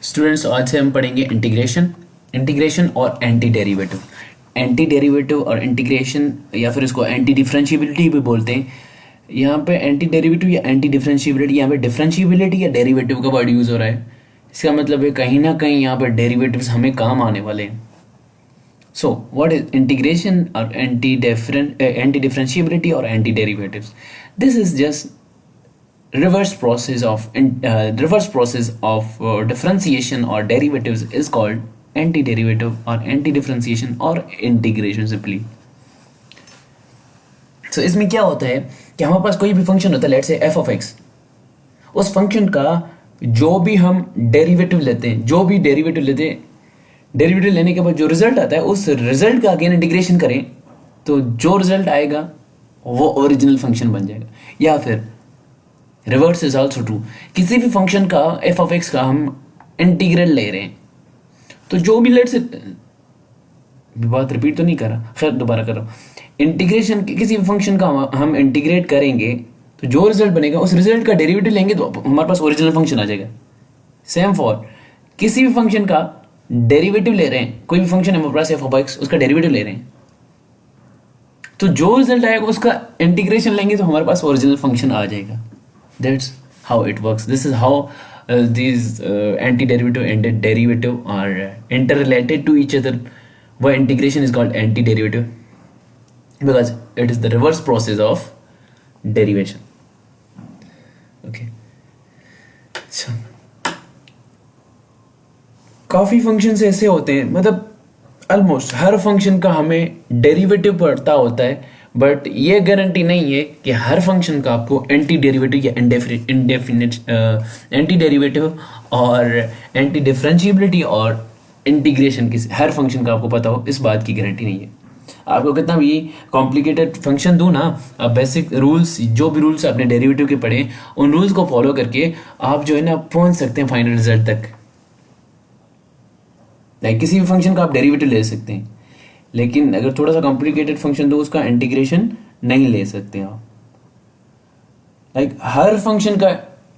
Students, आज से हम पढ़ेंगे इंटीग्रेशन और एंटी डेरिवेटिव और इंटीग्रेशन, या फिर इसको एंटी डिफरेंशिएबिलिटी भी बोलते हैं। यहाँ पे एंटी डेरिवेटिव या एंटी डिफरेंशिएबिलिटी, यहाँ पे डिफरेंशिएबिलिटी या डेरिवेटिव का वर्ड यूज़ हो रहा है। इसका मतलब है कहीं ना कहीं यहाँ पर डेरिवेटिव्स हमें काम आने वाले हैं। सो व्हाट इज इंटीग्रेशन और एंटी डिफरेंशिएबिलिटी और anti derivatives? This is just reverse process of differentiation or derivatives is called antiderivative or anti-differentiation or integration simply. So इसमें क्या होता है कि हमारे पास कोई भी फंक्शन होता है, let's say f of x, उस फंक्शन का जो भी हम डेरिवेटिव लेते हैं, डेरिवेटिव लेने के बाद जो रिजल्ट आता है, उस रिजल्ट का अगेन इंटीग्रेशन करें तो जो रिजल्ट आएगा वो ओरिजिनल फंक्शन बन जाएगा। या फिर रिवर्स इज ऑल्सो ट्रू, किसी भी फंक्शन का एफ ऑफ एक्स का हम इंटीग्रल ले रहे हैं तो जो भी लेट से, बात रिपीट तो नहीं कर रहा, खैर दोबारा कर रहा हूँ। इंटीग्रेशन किसी भी फंक्शन का हम इंटीग्रेट करेंगे तो जो रिजल्ट बनेगा उस रिजल्ट का डेरिवेटिव लेंगे तो हमारे पास ओरिजिनल फंक्शन आ जाएगा। सेम फॉर किसी भी फंक्शन का डेरिवेटिव ले रहे हैं, कोई भी फंक्शन है हमारे पास एफ ऑफ एक्स, उसका डेरिवेटिव ले रहे हैं तो जो रिजल्ट आएगा उसका इंटीग्रेशन लेंगे तो हमारे पास ओरिजिनल फंक्शन आ जाएगा। That's how it works. This is how these antiderivative and derivative are interrelated to each other. Why integration is called antiderivative? Because it is the reverse process of derivation. Okay. So, काफ़ी functions ऐसे होते हैं, मतलब almost हर function का हमें derivative पड़ता होता है, बट ये गारंटी नहीं है कि हर फंक्शन का आपको एंटी डेरिवेटिव या एंटी डेरिवेटिव और एंटी डिफरेंशिएबिलिटी और इंटीग्रेशन की हर फंक्शन का आपको पता हो, इस बात की गारंटी नहीं है। आपको कितना भी कॉम्प्लिकेटेड फंक्शन दूँ ना, आप बेसिक रूल्स, जो भी रूल्स आपने डेरिवेटिव के पढ़े, उन रूल्स को फॉलो करके आप जो है ना पहुँच सकते हैं फाइनल रिजल्ट तक। लाइक किसी भी फंक्शन का आप डेरिवेटिव ले सकते हैं, लेकिन अगर थोड़ा सा कॉम्प्लिकेटेड फंक्शन दो उसका इंटीग्रेशन नहीं ले सकते आप। लाइक हर फंक्शन का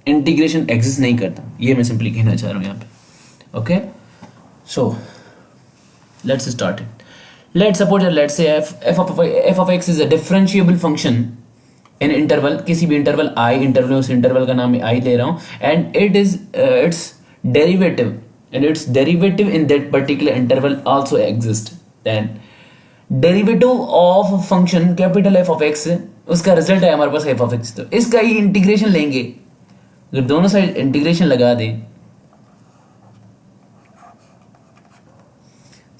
इंटीग्रेशन एग्जिस्ट नहीं करता, ये मैं सिंपली कहना चाह रहा हूँ यहाँ पे। Okay, so let's start it. Let's suppose let's say f of x is a differentiable function in interval, किसी भी इंटरवल i, इंटरवल उस इंटरवल का नाम i ले रहा हूँ, and it is it's derivative and its derivative in that particular interval also exists, then derivative of function capital F of x, उसका result है हमारे पास f of x, तो इसका ही इंटीग्रेशन लेंगे। अगर दोनों साइड इंटीग्रेशन लगा दें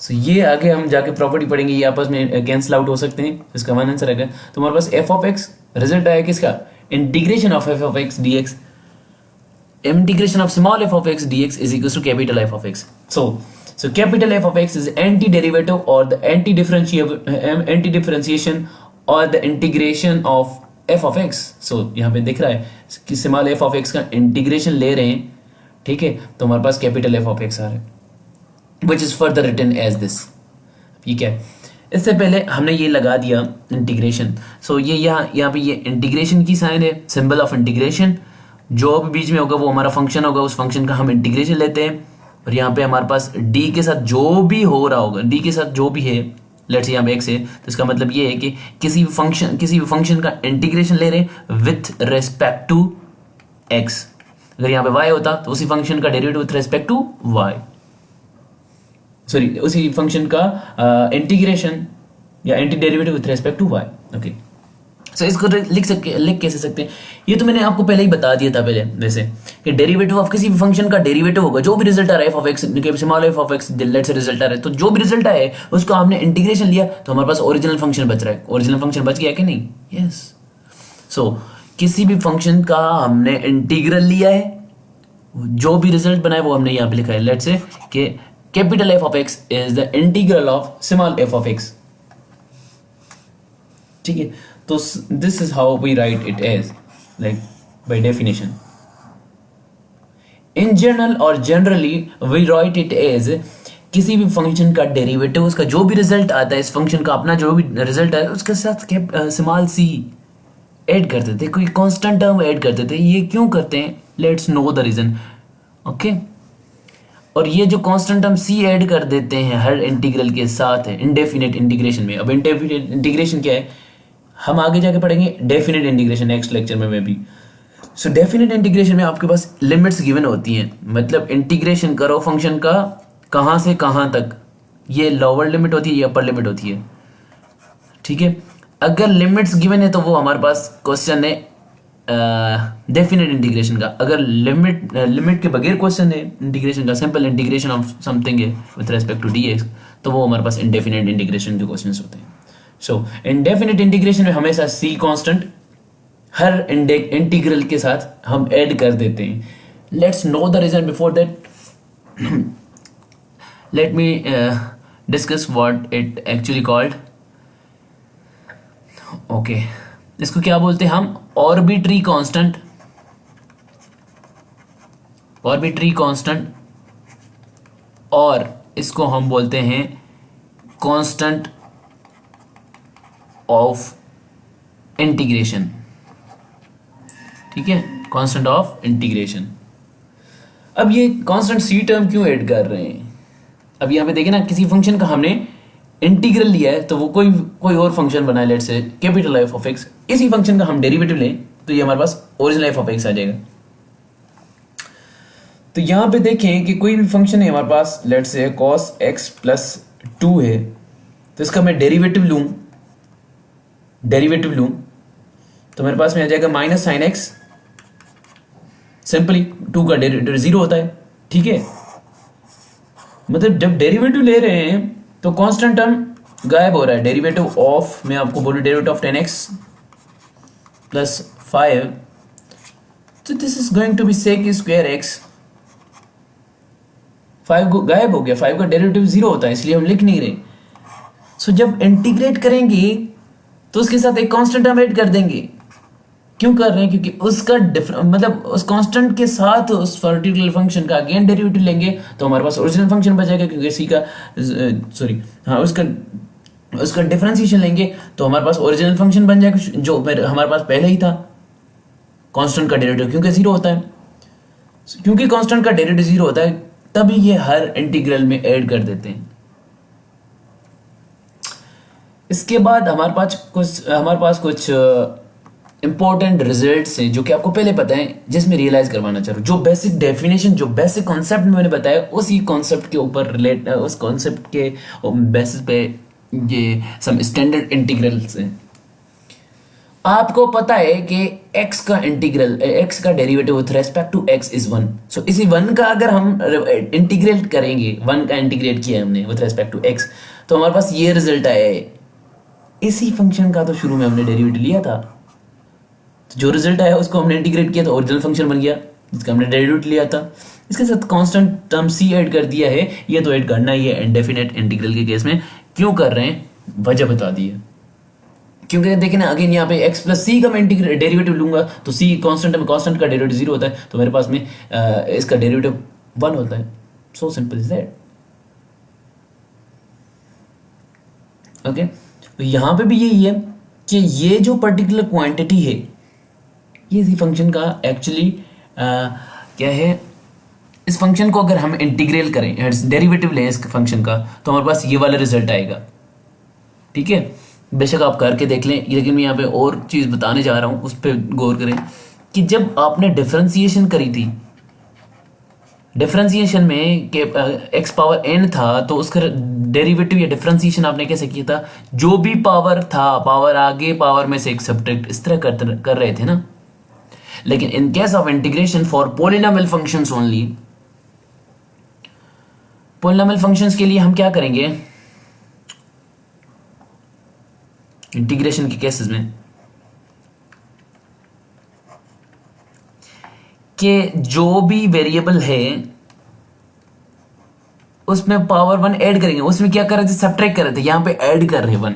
तो ये आगे हम जाके प्रॉपर्टी पढ़ेंगे, ये आपस में कैंसिल आउट हो सकते हैं, इसका वन आंसर आएगा। तो हमारे पास f of x रिजल्ट आया किसका, integration of f of x dx, integration of small f of x dx is equals to capital F of x. So capital F of x is antiderivative or the anti-differentiation or the integration of f of x. So यहाँ पे दिख रहा है कि small f of x का integration ले रहे हैं, ठीक है, तो हमारे पास capital F of x आ रहा है, which is further written as this. ये क्या है, इससे पहले हमने ये लगा दिया इंटीग्रेशन। सो ये यहाँ पे ये इंटीग्रेशन की साइन है, सिंबल ऑफ इंटीग्रेशन, जो भी बीच में होगा वो हमारा फंक्शन होगा, उस फंक्शन का हम इंटीग्रेशन लेते हैं। और यहाँ पे हमारे पास d के साथ जो भी हो रहा होगा, d के साथ जो भी है, लेट्स यहाँ पे x है, तो इसका मतलब ये है कि किसी भी फंक्शन का इंटीग्रेशन ले रहे हैं विथ रेस्पेक्ट टू x। अगर यहाँ पे y होता तो उसी फंक्शन का derivative with respect to y, sorry उसी फंक्शन का इंटीग्रेशन या anti derivative with respect to y। Okay, so इसको लिख कैसे सकते हैं, ये तो मैंने आपको पहले ही बता दिया था पहले वैसे, कि डेरिवेटिव ऑफ किसी भी फंक्शन का डेरिवेटिव होगा, जो भी रिजल्ट आ रहा है f of x, small f of x late से रिजल्ट आ रहा है, तो जो भी रिजल्ट आया है उसको हमने इंटीग्रेशन लिया तो हमारे पास ओरिजिनल फंक्शन बच रहा है। ओरिजिनल फंक्शन बच गया कि नहीं? यस। सो किसी भी फंक्शन का हमने इंटीग्रल लिया है, जो भी रिजल्ट बना है वो हमने यहाँ पे लिखा है। लेट से कि capital f of x is the integral of small f of x, ठीक है। तो this is how we write it as, like by definition. In general और generally we write it as किसी भी function का derivative, उसका जो भी रिजल्ट आता है, इस फंक्शन का अपना जो भी रिजल्ट है उसके साथ स्मॉल c ऐड करते थे, कोई कांस्टेंट टर्म ऐड करते थे। ये क्यों करते हैं? Let's know the reason. Okay, और ये जो कांस्टेंट हम c ऐड कर देते हैं हर इंटीग्रल के साथ है इंडेफिनिट इंटीग्रेशन में। अब इंडेफिनिट इंटीग्रेशन क्या है हम आगे जाके पढ़ेंगे, डेफिनेट इंटीग्रेशन नेक्स्ट लेक्चर में भी। सो डेफिनेट इंटीग्रेशन में आपके पास लिमिट्स गिवन होती हैं, मतलब इंटीग्रेशन करो फंक्शन का कहाँ से कहाँ तक, ये लोअर लिमिट होती है, ये अपर लिमिट होती है, ठीक है। अगर लिमिट्स गिवन है तो वो हमारे पास क्वेश्चन है डेफिनेट इंटीग्रेशन का। अगर लिमिट के बगैर क्वेश्चन है इंटीग्रेशन का, सिंपल इंटीग्रेशन ऑफ समथिंग है विथ रेस्पेक्ट टू dx, तो वो हमारे पास इनडेफिनेट इंटीग्रेशन के क्वेश्चंस होते हैं। सो इनडेफिनेट इंटीग्रेशन में हमेशा c कांस्टेंट हर इंटीग्रल के साथ हम ऐड कर देते हैं। Let's know the reason before that let me discuss what it actually called. Okay, इसको क्या बोलते हैं हम, ऑर्बिट्री कांस्टेंट, ऑर्बिट्री कांस्टेंट, और इसको हम बोलते हैं कांस्टेंट ऑफ इंटीग्रेशन, ठीक है, कांस्टेंट ऑफ इंटीग्रेशन। अब ये कांस्टेंट सी टर्म क्यों ऐड कर रहे हैं, अब यहाँ पे देखें ना, किसी फंक्शन का हमने इंटीग्रल लिया है तो वो कोई और फंक्शन बना है, let's say capital F of x, इसी फंक्शन का हम डेरिवेटिव लें तो ये हमारे पास ओरिजिनल एफ ऑफ एक्स आ जाएगा। तो यहाँ पे देखें कि कोई भी फंक्शन है हमारे पास, let's say cos x plus 2 है, तो इसका मैं डेरिवेटिव लूं तो मेरे पास में आ जाएगा माइनस साइन एक्स, सिंपली 2 का डेरिवेटिव 0 होता है, ठीक है। मतलब जब डेरिवेटिव ले रहे हैं तो कांस्टेंट टर्म गायब हो रहा है। डेरिवेटिव ऑफ, मैं आपको बोलूं डेरिवेटिव ऑफ 10x प्लस 5, तो this is going to be sec square x, 5 गायब हो गया, 5 का डेरिवेटिव 0 होता है, इसलिए हम लिख नहीं रहे। सो जब इंटीग्रेट करेंगे तो उसके साथ एक कांस्टेंट टर्म ऐड कर देंगे। क्यों कर रहे हैं, क्योंकि उसका मतलब उस कांस्टेंट के साथ उस पर्टिकुलर फंक्शन का अगेन डेरिवेटिव लेंगे तो हमारे पास ओरिजिनल फंक्शन बचेगा, क्योंकि सी का उसका डिफरेंशिएशन लेंगे तो हमारे पास ओरिजिनल फंक्शन बन जाएगा जो हमारे पास पहले ही था, कांस्टेंट का डेरिवेटिव क्योंकि 0 होता है। क्योंकि कांस्टेंट का डेरिवेटिव 0 होता है तभी ये हर इंटीग्रल में ऐड कर देते हैं। इसके बाद हमारे पास कुछ इंपॉर्टेंट रिजल्ट्स हैं जो कि आपको पहले पता है, जिसमें रियलाइज करवाना चाह रहा हूँ। जो बेसिक डेफिनेशन, जो बेसिक कॉन्सेप्ट मैंने बताया, उसी कॉन्सेप्ट के ऊपर उस कॉन्सेप्ट के बेसिस पे ये सम स्टैंडर्ड इंटीग्रल्स हैं। आपको पता है कि x का derivative with respect to x is 1। So इसी 1 का अगर हम इंटीग्रेट करेंगे, 1 का इंटीग्रेट किया हमने विथ रेस्पेक्ट टू x, तो हमारे पास ये रिजल्ट आया है। इसी फंक्शन का तो शुरू में हमने डेरिवेटिव लिया था, तो जो रिजल्ट आया उसको हमने इंटीग्रेट किया तो ओरिजिनल फंक्शन बन गया जिसका हमने डेरिवेटिव लिया था। इसके साथ कांस्टेंट टर्म c ऐड कर दिया है, ये तो ऐड करना ही है इंडेफिनेट इंटीग्रल के केस में। क्यों कर रहे हैं, वजह बता दी है। क्योंकि देखिए ना, अगेन यहाँ पे x प्लस सी का मैं डेरिवेटिव लूंगा तो c कांस्टेंट में, कांस्टेंट का डेरिवेटिव 0 होता है, तो मेरे पास में इसका डेरिवेटिव 1 होता है। सो सिंपल इज दैट। ओके, तो यहाँ पे भी यही है कि ये जो पर्टिकुलर क्वांटिटी है ये इसी फंक्शन का एक्चुअली क्या है, इस फंक्शन को अगर हम इंटीग्रेट करें, डेरिवेटिव लें इस फंक्शन का, तो हमारे पास ये वाला रिजल्ट आएगा, ठीक है। बेशक आप करके देख लें, लेकिन मैं यहाँ पे और चीज़ बताने जा रहा हूँ, उस पर गौर करें कि जब आपने डिफरेंशिएशन करी थी, डिफरेंशिएशन में कि x पावर n था, तो उसका डेरिवेटिव या डिफरेंशिएशन आपने कैसे किया था, जो भी पावर था, पावर आगे पावर में से एक सब्ट्रैक्ट, इस तरह कर रहे थे ना। लेकिन in case of integration for polynomial functions only, polynomial functions के लिए हम क्या करेंगे इंटीग्रेशन के केसेस में, कि जो भी वेरिएबल है उसमें पावर 1 ऐड करेंगे। उसमें क्या कर रहे थे, सब्ट्रैक्ट कर रहे थे, यहां पे ऐड कर रहे 1,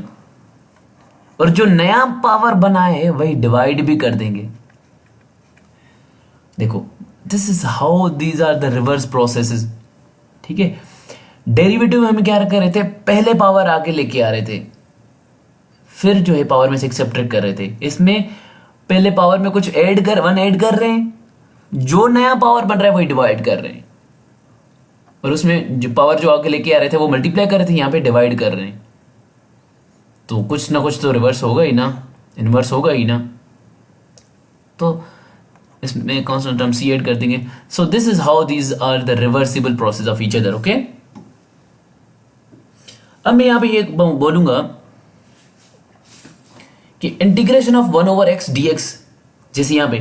और जो नया पावर बना है वही डिवाइड भी कर देंगे। देखो, this is how these are the reverse processes, ठीक है। डेरिवेटिव हम क्या कर रहे थे, पहले पावर आगे लेके आ रहे थे, फिर जो है पावर में से सब्ट्रैक्ट कर रहे थे। इसमें पहले पावर में कुछ 1 ऐड कर रहे हैं, जो नया पावर बन रहा है वही डिवाइड कर रहे हैं। और उसमें जो पावर जो आगे लेके आ रहे थे वो मल्टीप्लाई कर रहे थे, यहाँ पे डिवाइड कर रहे हैं, तो कुछ ना कुछ तो रिवर्स होगा ही ना, इनवर्स होगा ही ना, तो इसमें कांस्टेंट टर्म सी ऐड कर देंगे. So this is how these are the reversible process of each other. Okay, अब मैं यहाँ पे ये बोलूंगा कि इंटीग्रेशन ऑफ 1/x dx, जैसे यहाँ पे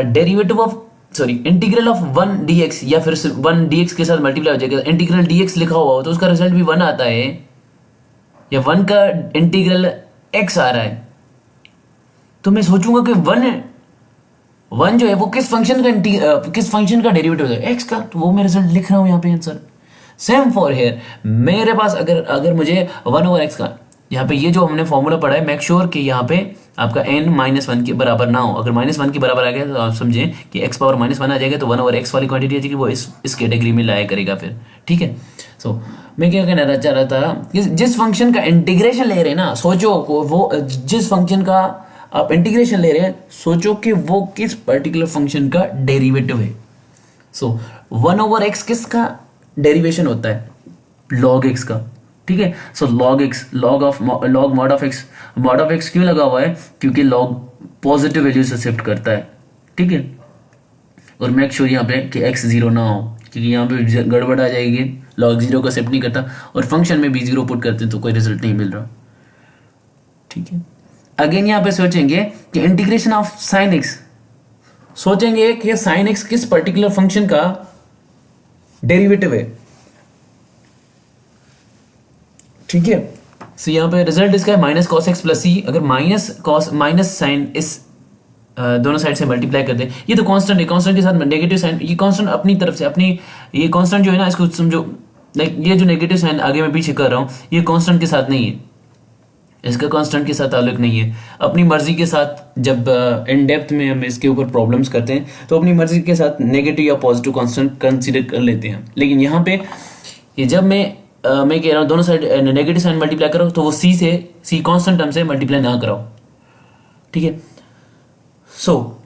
derivative of sorry integral of 1 dx या फिर 1 dx के साथ मल्टीप्लाई हो जाएगा, इंटीग्रल dx लिखा हुआ हो तो उसका रिजल्ट भी 1 आता है, या 1 का इंटीग्रल x आ रहा है, तो मैं सोचूंगा कि 1 जो है वो किस फंक्शन का डेरिवेटिव है, x का, तो वो मैं रिजल्ट लिख रहा हूँ यहाँ पे आंसर. सेम फॉर हेयर, मेरे पास अगर मुझे 1/x का, यहाँ पे ये जो हमने फॉर्मूला पढ़ा है, मेक श्योर कि यहाँ पे आपका n -1 के बराबर ना हो. अगर -1 के बराबर आ गया तो आप समझें कि x पावर -1 आ जाएगा, तो 1/x वाली क्वांटिटी आ जाएगी, वो इस कैटेगरी में लाया करेगा फिर. ठीक है, सो मैं क्या कहना चाह रहा था कि जिस फंक्शन का इंटीग्रेशन ले रहे हैं ना, सोचो वो जिस फंक्शन का आप इंटीग्रेशन ले रहे हैं, सोचो कि वो किस पर्टिकुलर फंक्शन का डेरिवेटिव है. सो 1/x किसका डेरिवेशन होता है, log x का. ठीक है, सो log x, log mod of x क्यों लगा हुआ है, क्योंकि log पॉजिटिव वैल्यू से शिफ्ट करता है. ठीक है, और मेक श्योर यहाँ पे कि x 0 ना हो, क्योंकि यहाँ पे गड़बड़ आ जाएगी, log 0 को शिफ्ट नहीं करता, और फंक्शन में भी 0 पुट करते हैं तो कोई रिजल्ट नहीं मिल रहा. ठीक है, अगेन यहाँ पे सोचेंगे कि इंटीग्रेशन ऑफ साइन x, सोचेंगे कि साइन x किस पर्टिकुलर फंक्शन का डेरिवेटिव है. ठीक है, सो यहाँ पे रिजल्ट इसका है माइनस कॉस एक्स प्लस सी. अगर माइनस साइन इस दोनों साइड से मल्टीप्लाई कर दे, ये तो कांस्टेंट है, कांस्टेंट के साथ नेगेटिव साइन, ये कांस्टेंट अपनी तरफ से अपनी, ये कांस्टेंट जो है ना, इसको समझो लाइक ये जो नेगेटिव साइन आगे मैं पीछे कर रहा हूँ, ये कांस्टेंट के साथ नहीं है, इसका कांस्टेंट के साथ ताल्लुक नहीं है. अपनी मर्जी के साथ जब इन डेप्थ में हम इसके ऊपर प्रॉब्लम्स करते हैं तो अपनी मर्जी के साथ नेगेटिव या पॉजिटिव कांस्टेंट कंसीडर कर लेते हैं. लेकिन यहाँ पे ये जब मैं कह रहा हूँ दोनों साइड नेगेटिव साइन मल्टीप्लाई करो, तो वो सी कांस्टेंट टर्म से मल्टीप्लाई ना कराओ. ठीक है, सो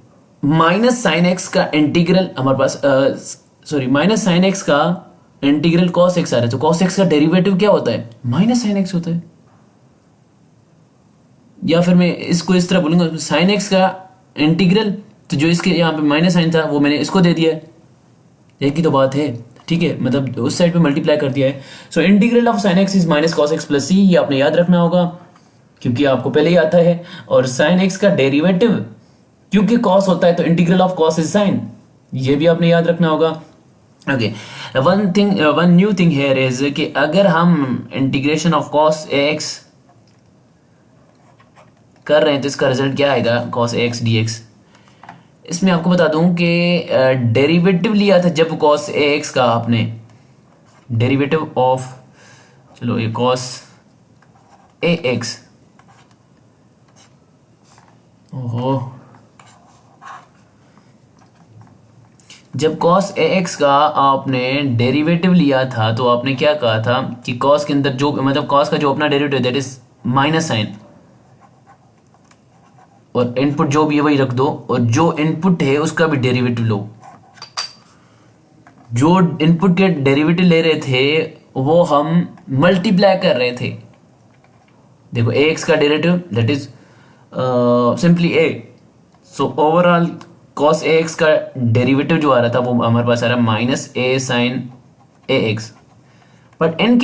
माइनस साइन एक्स का इंटीग्रल हमारे पास माइनस साइन एक्स का इंटीग्रल कॉस एक्स आ रहा है, तो कॉस एक्स का डेरिवेटिव क्या होता है, माइनस साइन एक्स होता है. या फिर मैं इसको इस तरह बोलूंगा, साइन एक्स का इंटीग्रल, तो जो इसके यहाँ पे माइनस साइन था वो मैंने इसको दे दिया है, एक ही तो बात है. ठीक है, मतलब उस साइड पे मल्टीप्लाई कर दिया है. So integral of sine x is minus cos x plus c, ये आपने याद रखना होगा क्योंकि आपको पहले ही आता है. और साइन एक्स का डेरिवेटिव, क्योंकि कॉस होता है तो integral of cos is sine, ये भी आपने याद रखना होगा. Okay, one new thing here is कि अगर हम इंटीग्रेशन ऑफ कॉस एक्स कर रहे हैं तो इसका रिजल्ट क्या आएगा, कॉस एक्स डी एक्स. इसमें आपको बता दूं कि डेरिवेटिव लिया था जब कॉस ए एक्स का, आपने डेरिवेटिव ऑफ, चलो ये कॉस ए एक्स, ओहो, जब कॉस ए एक्स का आपने डेरिवेटिव लिया था तो आपने क्या कहा था कि कॉस के अंदर जो मतलब कॉस का जो अपना derivative that is minus sine, और इनपुट जो भी है वही रख दो, और जो इनपुट है उसका भी डेरिवेटिव लो. जो इनपुट के डेरिवेटिव ले रहे थे वो हम मल्टीप्लाई कर रहे थे. देखो ए एक्स का derivative that is simply A, so overall cos a x का डेरिवेटिव जो आ रहा था वो हमारे पास आ रहा है minus a sine a x. But in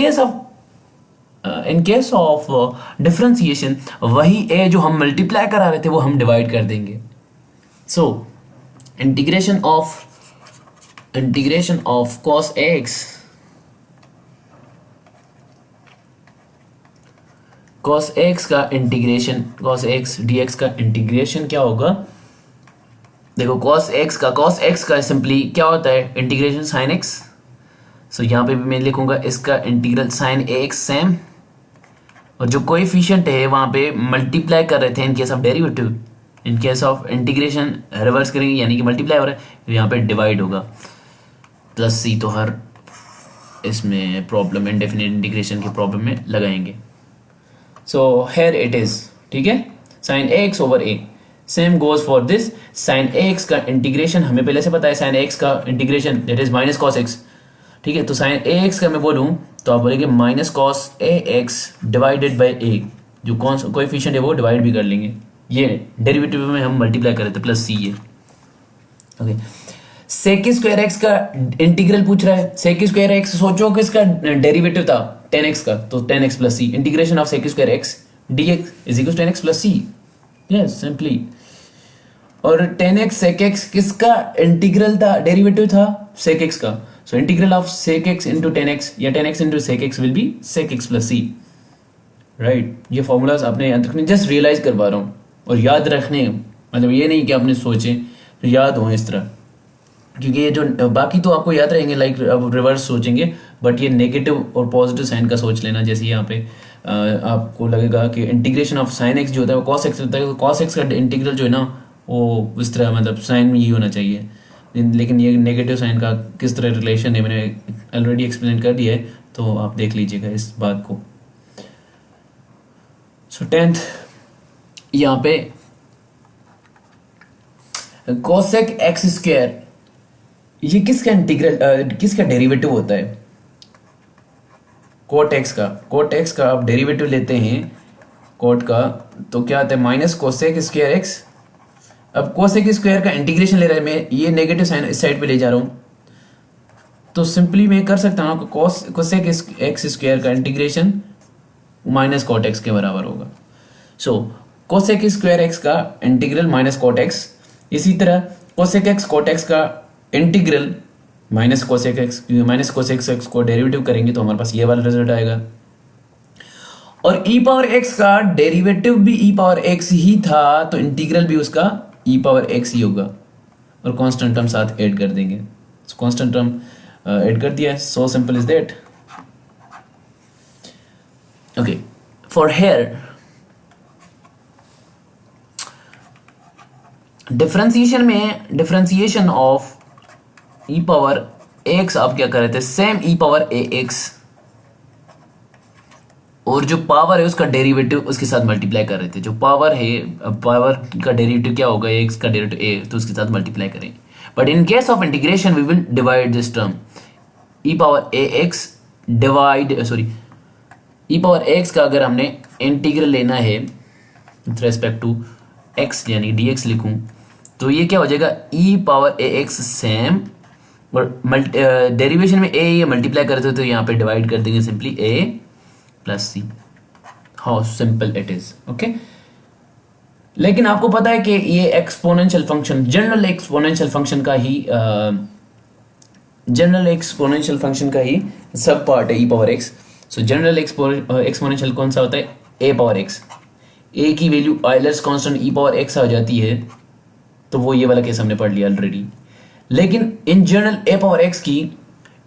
case of differentiation वही ए जो हम मल्टीप्लाई करा रहे थे वो हम डिवाइड कर देंगे. So integration of cos x का इंटीग्रेशन, कॉस एक्स डीएक्स का इंटीग्रेशन क्या होगा, देखो कॉस एक्स का सिंपली क्या होता है, इंटीग्रेशन साइन एक्स. सो यहाँ पे भी मैं लिखूंगा इसका integral sign a x same, और जो कोएफिशिएंट है वहां पे मल्टीप्लाई कर रहे थे इन case of derivative, in case of integration reverse करेंगे यानी कि मल्टीप्लाई हो रहा है, तो यहाँ पे डिवाइड होगा. प्लस सी तो हर इसमें प्रॉब्लम इंडेफिनिट इंटीग्रेशन के प्रॉब्लम में लगाएंगे. सो हेयर इट इज, ठीक है, sine a x over a. Same goes for this, sine a x का इंटीग्रेशन हमें पहले से पता है, साइन ए एक्स का integration that is minus cos x. ठीक है, तो साइन ए एक्स का मैं बोलूँ तो आप बोलेंगे minus cos a x divided by a, जो कोएफिशिएंट है वो डिवाइड भी कर लेंगे, ये डेरिवेटिव में हम मल्टीप्लाई कर रहे थे प्लस सी है। ओके, सेक स्क्वायर एक्स का इंटीग्रल पूछ रहा है। सेक स्क्वायर एक्स सोचो कि इसका डेरिवेटिव था टेन एक्स का, तो tan x plus c, integration of sec square x d x is equal tan x plus c, yes simply. और टेन एक्स सेक एक्स किसका इंटीग्रल था, डेरिवेटिव था सेक एक्स का, so integral of sec x into tan x या tan x into sec x will be sec x plus c, right. ये formulas आपने याद रखने, जस्ट रियलाइज करवा रहा हूँ, और याद रखने मतलब ये नहीं कि आपने सोचे तो याद हो इस तरह, क्योंकि ये जो बाकी तो आपको याद रहेंगे, लाइक अब रिवर्स सोचेंगे, बट ये नेगेटिव और पॉजिटिव साइन का सोच लेना। जैसे यहाँ पे आपको लगेगा कि इंटीग्रेशन ऑफ साइन एक्स जो होता है वो कॉस एक्स होता है, तो कॉस एक्स का इंटीग्रल जो है ना वो इस तरह मतलब साइन में ही होना चाहिए, लेकिन ये नेगेटिव साइन का किस तरह रिलेशन है मैंने ऑलरेडी एक्सप्लेन कर दिया है, तो आप देख लीजिएगा इस बात को। सो टेंथ यहाँ पे कोसेक एक्स स्क्वायर, ये किसका इंटीग्रल किसका डेरिवेटिव होता है, कोट एक्स का। कोट एक्स का आप डेरिवेटिव लेते हैं कोट का, तो क्या आता है माइनस कोसेक स्क्वायर एक्स। अब कोसेक स्क्वायर का इंटीग्रेशन ले रहा है, मैं ये नेगेटिव साइन इस साइड पे ले जा रहा हूँ, तो सिंपली मैं कर सकता हूँ कोसेक एक्स स्क्वायर का इंटीग्रेशन माइनस कोट एक्स के बराबर होगा। सो कोसेक स्क्वायर एक्स का इंटीग्रल माइनस कोट एक्स, इसी तरह कोसेक एक्स कोट एक्स का इंटीग्रल माइनस कोसेक एक्स को डेरिवेटिव करेंगे तो हमारे पास ये वाला रिजल्ट आएगा। और ई पावर एक्स का डेरिवेटिव भी ई पावर एक्स ही था, तो इंटीग्रल भी उसका ई पावर एक्स ही होगा, और कांस्टेंट टर्म साथ ऐड कर देंगे। कांस्टेंट टर्म ऐड कर दिया, so simple is that. Okay, for here differentiation of e power x आप क्या कर रहे थे, same e power a x, और जो पावर है उसका डेरिवेटिव उसके साथ मल्टीप्लाई कर रहे थे। जो पावर है, पावर का डेरिवेटिव क्या होगा, एक्स का डेरिवेटिव ए, तो उसके साथ मल्टीप्लाई करें। But in case of integration we will divide this term, e power a x divide sorry e power x का अगर हमने इंटीग्रल लेना है विथ रेस्पेक्ट टू एक्स यानी डी एक्स लिखूँ, तो ये क्या हो जाएगा, e power a x same, और डेरिवेशन में ए ये मल्टीप्लाई करते हो तो यहाँ पे डिवाइड कर देंगे simply a plus c, how simple it is. Okay, लेकिन आपको पता है कि ये exponential function general exponential function का ही सब पार्ट है e power x. So general exponential कौन सा होता है, ए पावर एक्स। ए की value Euler's constant e power x आ जाती है, तो वो ये वाला केस हमने पढ़ लिया ऑलरेडी। लेकिन in general A power x की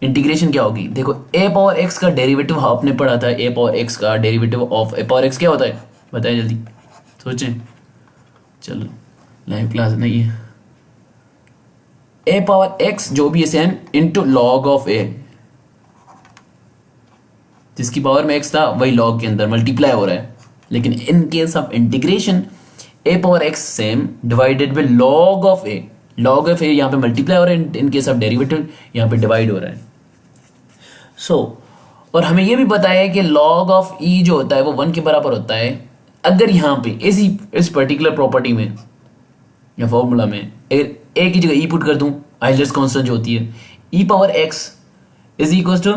इंटीग्रेशन क्या होगी, देखो ए पावर एक्स का डेरिवेटिव आपने पढ़ा था, ए पावर एक्स का derivative of a power x क्या होता है, बताइए जल्दी सोचें, चलो लाइव क्लास नहीं है। ए पावर एक्स जो भी है सेम इनटू लॉग ऑफ ए, जिसकी पावर में एक्स था वही लॉग के अंदर मल्टीप्लाई हो रहा है। लेकिन in case of integration a power x same divided by log of a, log of a यहाँ पे मल्टीप्लाई हो रहा है, इन केस ऑफ डेरिवेटिव यहाँ पे डिवाइड हो रहा है। सो और हमें ये भी पता है कि log ऑफ ई जो होता है वो 1 के बराबर होता है। अगर यहाँ पे इस पर्टिकुलर प्रॉपर्टी में या फॉर्मूला में ए की जगह ई पुट कर दूं, आइलर्स कांस्टेंट जो होती है e power x is equal to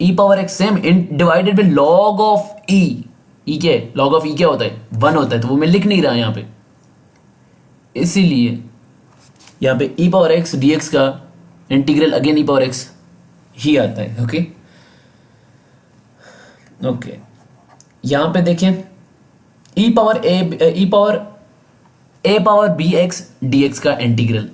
e power x same divided by log of e. E क्या है, log ऑफ ई क्या होता है, 1 होता है, तो वो मैं लिख नहीं रहा यहाँ पे, इसीलिए यहाँ पे e power x d x का integral again e power x ही आता है। ओके ओके, यहां पे देखें e power b x d x का इंटीग्रल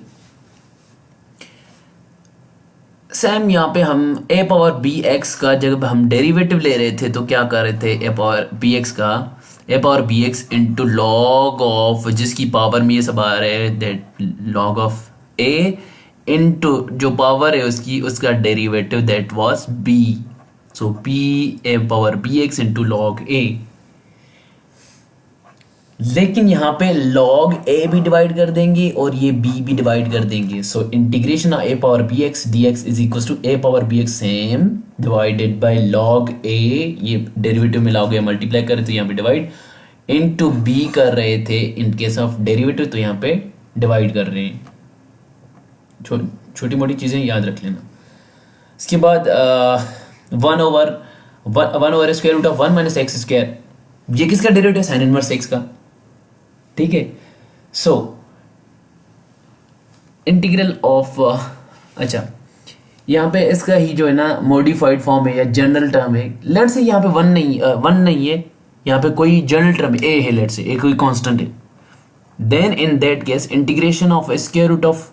सेम, यहां पे हम ए पावर बी एक्स का जब हम डेरिवेटिव ले रहे थे तो क्या कर रहे थे, ए पावर बी एक्स का a power b x into log of, जिसकी पावर में ये सब आ रहे हैं, that log of a into जो पावर है उसकी, उसका derivative that was b, so p a power bx into log a। लेकिन यहाँ पे log a भी डिवाइड कर देंगे और ये b भी डिवाइड कर देंगे। So integration of a power bx dx is equal to a power bx same divided by log a, ये डेरिवेटिव में लाओगे मल्टीप्लाई कर रहे थे यहाँ पे डिवाइड, इनटू b कर रहे थे इन केस ऑफ डेरिवेटिव, तो यहाँ पे डिवाइड कर रहे हैं। छोटी मोटी चीज़ें याद रख लेना। इसके बाद 1/1 square root of 1 minus x square, ये किसका डेरिवेटिव है? साइन इनवर्स एक्स का। ठीक है, सो इंटीग्रल ऑफ अच्छा यहाँ पे इसका ही जो है ना मॉडिफाइड फॉर्म है या जनरल टर्म है। लेट से यहाँ पे वन नहीं है, यहाँ पे कोई जनरल टर्म ए है, लेट से ए कोई कांस्टेंट है, then in that case integration of square root of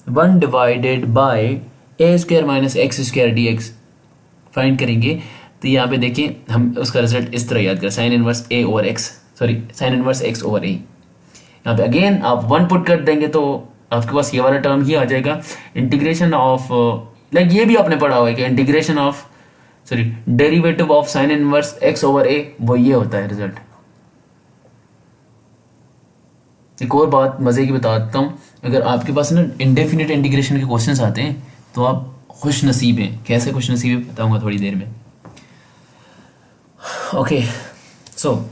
1 divided by a square minus x square d x find करेंगे। तो यहाँ पे देखिए हम उसका रिजल्ट इस तरह याद करें, sine inverse a over x, sorry sine inverse x over a. यहाँ पे अगेन आप 1 पुट कर देंगे तो आपके पास ये वाला टर्म ही आ जाएगा। इंटीग्रेशन ऑफ लाइक ये भी आपने पढ़ा हुआ है कि integration of derivative of sine inverse x over a, वो ये होता है रिजल्ट। एक और बात मजे की बताता हूँ, अगर आपके पास ना इंडेफिनिट इंटीग्रेशन के क्वेश्चंस आते हैं तो आप खुश नसीब हैं। कैसे खुश नसीब है बताऊंगा थोड़ी देर में। Okay, so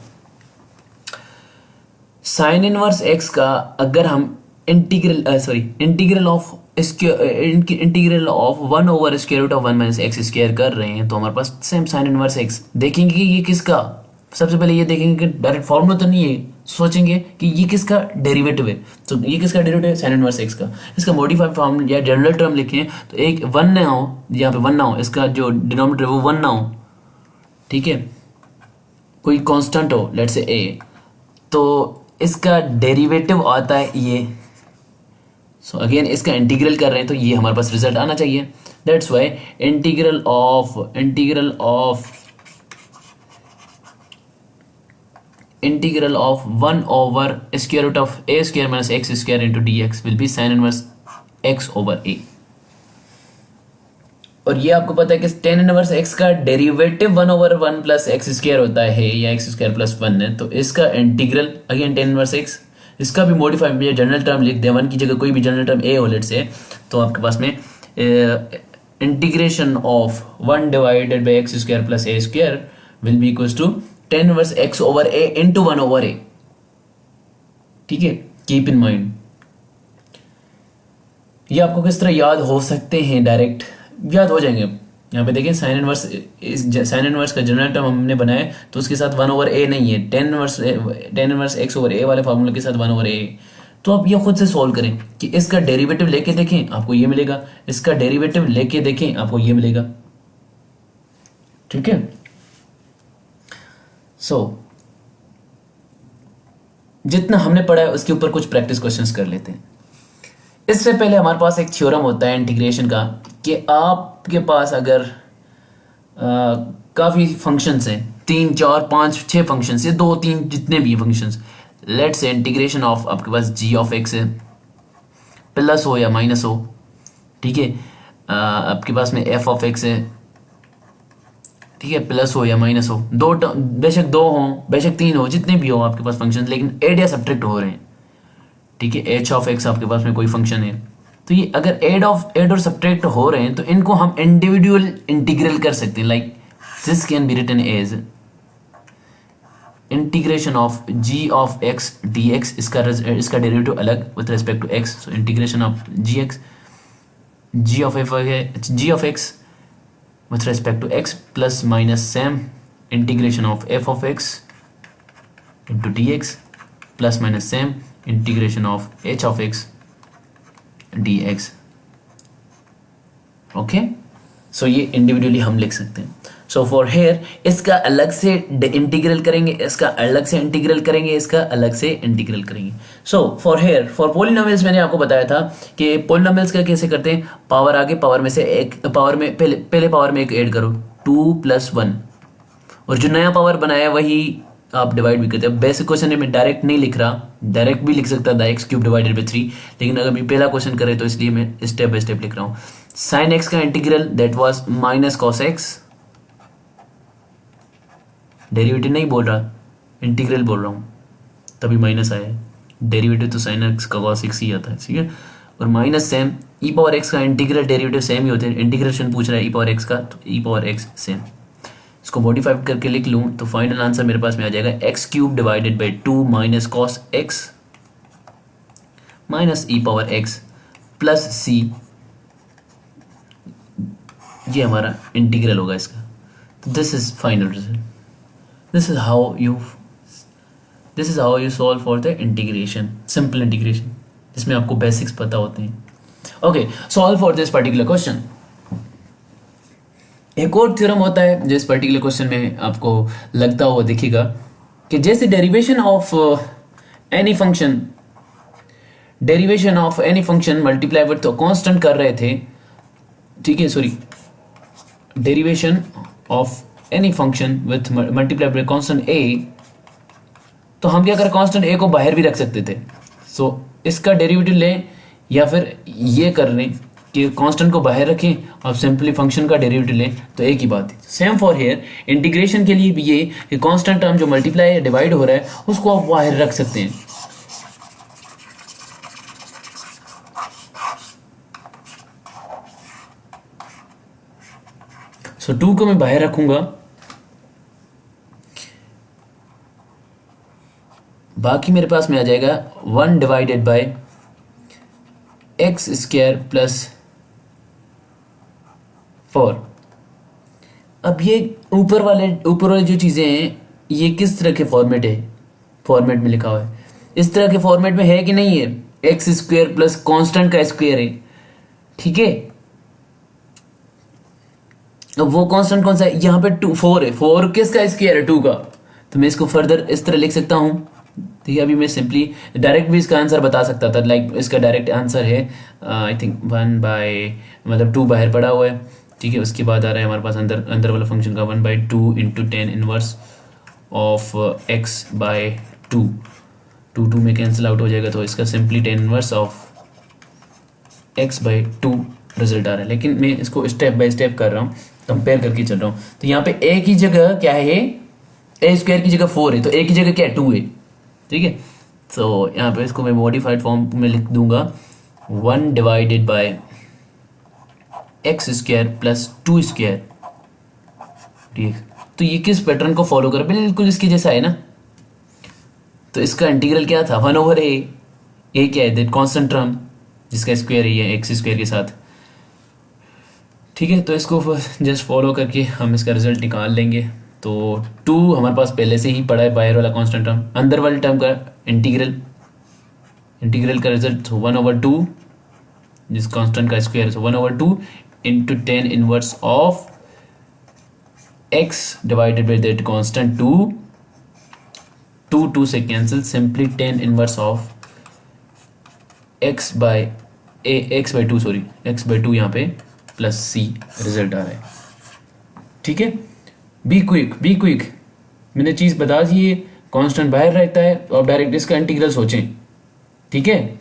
sine inverse x का अगर हम integral of 1 over square root of 1 minus x square कर रहे हैं तो हमारे पास सेम साइन इनवर्स एक्स। देखेंगे कि ये किसका, सबसे पहले ये देखेंगे कि डायरेक्ट फॉर्मूला तो नहीं है, सोचेंगे कि ये किसका डेरिवेटिव है। तो ये किसका डेरिवेटिव है? साइन इनवर्स एक्स का। इसका मॉडिफाइड फॉर्म या जनरल टर्म लिखें तो एक 1 ना हो, यहाँ पे 1 ना हो, इसका जो डिनोमिनेटर है वो 1 ना हो, ठीक है, कोई कांस्टेंट हो लेट्स से a, तो इसका डेरिवेटिव आता है ये। सो अगेन इसका इंटीग्रल कर रहे हैं तो ये हमारे पास रिजल्ट आना चाहिए। That's why integral of 1 over square root of a square minus x square into d x will be sine inverse x over a। और ये आपको पता है कि टेन इनवर्स x का डेरिवेटिव 1/1 प्लस एक्स स्क्वायर होता है या एक्स स्क्वायर प्लस 1 है, तो इसका integral again ten inverse x, इसका भी मॉडिफाइड जनरल टर्म लिख दे, 1 की जगह कोई भी जनरल टर्म a हो लेट से, तो आपके पास में integration of 1 divided by x square plus a square will be equals to tan inverse x over a into 1 over a। ठीक है, कीप इन माइंड। ये आपको किस तरह याद हो सकते हैं, डायरेक्ट याद हो जाएंगे। यहाँ पे देखिए साइन इनवर्स का जनरल टर्म हमने बनाया तो उसके साथ 1 ओवर a नहीं है, ten inverse x over a वाले फार्मूले के साथ 1 ओवर a। तो आप ये खुद से सॉल्व करें कि इसका डेरिवेटिव लेके देखें आपको ये मिलेगा, इसका डेरिवेटिव लेके देखें आपको ये मिलेगा। ठीक है, सो जितना हमने पढ़ा है उसके ऊपर कुछ प्रैक्टिस क्वेश्चंस कर लेते हैं। इससे पहले हमारे पास एक थ्योरम होता है इंटीग्रेशन का कि आपके पास अगर काफ़ी फंक्शंस हैं, 3 4 5 6 फंक्शंस है, 2 3 जितने भी functions, let's say integration of आपके पास g ऑफ x है, प्लस हो या माइनस हो, ठीक है, आपके पास में f ऑफ x है, ठीक है, प्लस हो या माइनस हो, बेशक 2 हो बेशक 3 हो, जितने भी हो आपके पास फंक्शन, लेकिन एड या सब्ट्रैक्ट हो रहे हैं। ठीक है, h ऑफ x आपके पास में कोई फंक्शन है, तो ये अगर एड और सब्ट्रैक्ट हो रहे हैं तो इनको हम इंडिविजुअल इंटीग्रल कर सकते हैं। Like this can be written as integration of g of x dx, इसका डेरिवेटिव अलग with respect to x, so integration of g of x with respect to x plus minus same integration of f of x into dx plus minus same integration of h of x dx। Okay, so ये individually हम लिख सकते हैं। So for hair इसका अलग से integral करेंगे, इसका अलग से इंटीग्रल करेंगे, इसका अलग से इंटीग्रल करेंगे। So for here for polynomials मैंने आपको बताया था कि पोलिनोमियल्स का कैसे करते हैं, पावर आगे पावर में से एक पावर में पहले पावर में एक ऐड करो 2 + 1, और जो नया पावर बनाया वही आप डिवाइड भी करते हैं। बेसिक क्वेश्चन में डायरेक्ट नहीं लिख रहा, डायरेक्ट भी लिख सकता था x³ डिवाइडेड बाई 3, लेकिन अगर मैं पहला क्वेश्चन करे तो इसलिए मैं स्टेप बाय स्टेप लिख रहा हूँ। साइन x का integral that was minus cos x derivative नहीं बोल रहा, इंटीग्रल बोल रहा हूँ, तभी माइनस आया है। डेरिवेटिव तो साइन एक्स का कॉस एक्स ही आता है, ठीक है। और minus same, e power x का इंटीग्रल डेरिवेटिव सेम ही होते हैं। इंटीग्रेशन पूछ रहा है ई पावर एक्स का, तो ई पावर एक्स सेम। इसको मॉडिफाइड करके लिख लूँ तो फाइनल आंसर मेरे पास में आ जाएगा x cube divided by 2 minus cos x minus e power x plus c. ये हमारा इंटीग्रल होगा इसका। तो this is final result. This is how you solve for the integration, simple integration, जिसमें आपको बेसिक्स पता होते हैं। Okay, solve for this particular question. एक और थ्योरम होता है जो इस पर्टिकुलर क्वेश्चन में आपको लगता हुआ दिखेगा कि जैसे derivation of any function multiply with तो कांस्टेंट कर रहे थे, ठीक है, sorry, derivation of any function with multiply with constant a, तो हम क्या करें, कांस्टेंट ए को बाहर भी रख सकते थे। सो इसका डेरिवेटिव लें या फिर ये कर लें कि कांस्टेंट को बाहर रखें और सिंपली फंक्शन का डेरिवेटिव लें, तो एक ही बात है। सेम फॉर हेयर, इंटीग्रेशन के लिए भी ये कि कांस्टेंट टर्म जो मल्टीप्लाई डिवाइड हो रहा है उसको आप बाहर रख सकते हैं। सो 2 को मैं बाहर रखूंगा, बाकी मेरे पास में आ जाएगा 1 divided bye x square plus 4। अब ये ऊपर वाले जो चीज़ें हैं ये किस तरह के फॉर्मेट में लिखा हुआ है, इस तरह के फॉर्मेट में है कि नहीं है, एक्स स्क्वायर प्लस कांस्टेंट का स्क्वायर है, ठीक है। अब वो कांस्टेंट कौन सा है, यहाँ पे 4 है, 4 किसका स्क्वायर है, 2 का। तो मैं इसको फर्दर इस तरह लिख सकता हूँ, ठीक है। अभी मैं सिंपली डायरेक्ट भी इसका आंसर बता सकता था, लाइक इसका डायरेक्ट आंसर है आई थिंक 1 बाय, मतलब 2 बाहर पड़ा हुआ है, ठीक है। उसके बाद आ रहा है हमारे पास अंदर वाला फंक्शन का 1/2 into 10 inverse of x by 2। 2 में कैंसिल आउट हो जाएगा, तो इसका simply 10 inverse of x by 2 result आ रहा है। लेकिन मैं इसको स्टेप बाय स्टेप कर रहा हूँ, कंपेयर करके चल रहा हूँ। तो यहाँ पे ए की जगह क्या है, ए स्क्वायर की जगह 4 है, तो ए की जगह क्या है, 2 है, ठीक है। तो यहाँ पे इसको मैं मॉडिफाइड फॉर्म में लिख दूंगा 1 divided bye x square plus 2 square, ठीक है। तो ये किस पैटर्न को फॉलो कर, बिल्कुल इसके जैसा है ना। तो इसका इंटीग्रल क्या था, 1/a। ए क्या है, दैट कांस्टेंट टर्म जिसका स्क्वायर है एक्स स्क्वायर के साथ, ठीक है। तो इसको जस्ट फॉलो करके हम इसका रिजल्ट निकाल लेंगे। तो 2 हमारे पास पहले से ही पड़ा है, बाहर वाला कांस्टेंट टर्म, अंदर वाले टर्म का इंटीग्रल का रिजल्ट 1/2 जिस कांस्टेंट का स्क्वायर है, 1/2 into 10 inverse of x divided by that constant 2 से cancel, simply 10 inverse of x by 2 यहाँ पे प्लस सी रिजल्ट आ रहा है, ठीक है। बी क्विक, मैंने चीज़ बता दी है, कांस्टेंट बाहर रहता है तो आप डायरेक्ट इसका इंटीग्रल सोचें, ठीक है।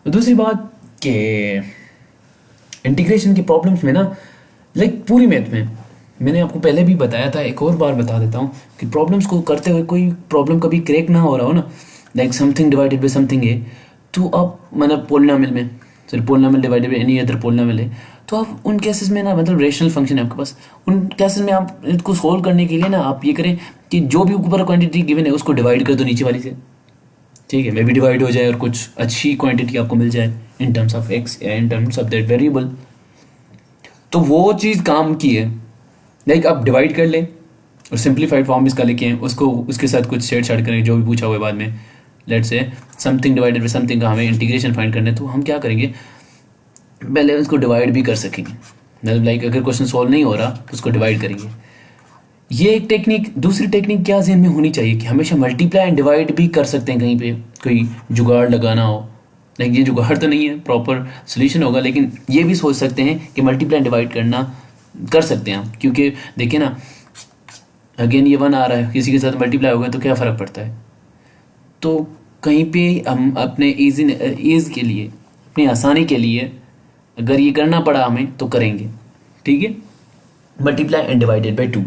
दूसरी बात कि इंटीग्रेशन की प्रॉब्लम्स में ना, लाइक पूरी मैथ में मैंने आपको पहले भी बताया था, एक और बार बता देता हूँ कि प्रॉब्लम्स को करते हुए कोई प्रॉब्लम कभी क्रैक ना हो रहा हो ना, like something divided by something है, तो आप मतलब polynomial divided by any other polynomial है, तो आप उन केसेस में ना, मतलब रेशनल फंक्शन है आपके पास, उन केसेस में आप इसको सोल्व करने के लिए ना आप ये करें कि जो भी ऊपर क्वांटिटी गिवन है उसको डिवाइड कर दो नीचे वाली से, ठीक है। मे भी डिवाइड हो जाए और कुछ अच्छी क्वांटिटी आपको मिल जाए इन टर्म्स ऑफ एक्स या in terms of that variable, तो वो चीज़ काम की है। लाइक आप डिवाइड कर लें और सिंप्लीफाइड फॉर्म इसका लिखें, उसको उसके साथ कुछ छेड़छाड़ करें, जो भी पूछा हुआ है बाद में, let's say something divided by something का हमें इंटीग्रेशन फाइंड करना है, तो हम क्या करेंगे, पहले उसको डिवाइड भी कर सकेंगे, मतलब लाइक अगर क्वेश्चन सॉल्व नहीं हो रहा तो उसको डिवाइड करेंगे। ये एक टेक्निक। दूसरी टेक्निक क्या ज़हन में होनी चाहिए कि हमेशा मल्टीप्लाई एंड डिवाइड भी कर सकते हैं, कहीं पे कोई जुगाड़ लगाना हो, लाइक ये जुगाड़ तो नहीं है, प्रॉपर सोल्यूशन होगा, लेकिन ये भी सोच सकते हैं कि मल्टीप्लाई एंड डिवाइड करना कर सकते हैं हम, क्योंकि देखिए ना, अगेन ये 1 आ रहा है, किसी के साथ मल्टीप्लाई हो गया तो क्या फ़र्क पड़ता है। तो कहीं पे हम अपने ईज़ के लिए, अपनी आसानी के लिए अगर ये करना पड़ा हमें तो करेंगे, ठीक है। Multiply and divided by 2।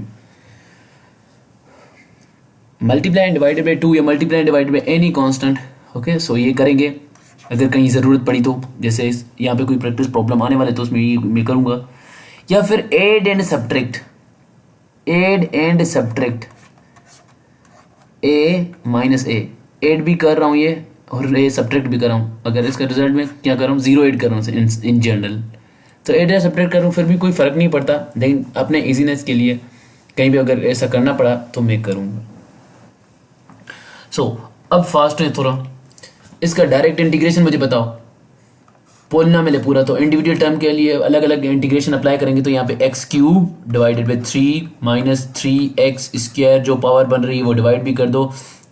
Multiply and divided by 2 या multiply and divided by any constant. Okay, so ये करेंगे अगर कहीं ज़रूरत पड़ी तो, जैसे यहाँ पे कोई प्रैक्टिस प्रॉब्लम आने वाले तो उसमें ये मैं करूँगा। या फिर add and subtract, add and subtract a minus a, add भी कर रहा हूँ ये और ए सब्ट्रैक्ट भी कर रहा हूँ। अगर इसका रिजल्ट में क्या कर रहा हूँ, जीरो एड कर रहा हूँ इन जनरल, तो एड या सब्ट्रैक्ट कर रहा हूँ फिर भी कोई फ़र्क नहीं पड़ता, लेकिन अपने इजीनेस के लिए कहीं भी अगर ऐसा करना पड़ा तो मैं करूँगा। सो अब फास्ट है थोड़ा, इसका डायरेक्ट इंटीग्रेशन मुझे बताओ। पोलिनोमियल है पूरा, तो इंडिविजुअल टर्म के लिए अलग अलग इंटीग्रेशन अप्लाई करेंगे। तो यहाँ पे x cube divided by 3 minus 3x square जो पावर बन रही है वो डिवाइड भी कर दो।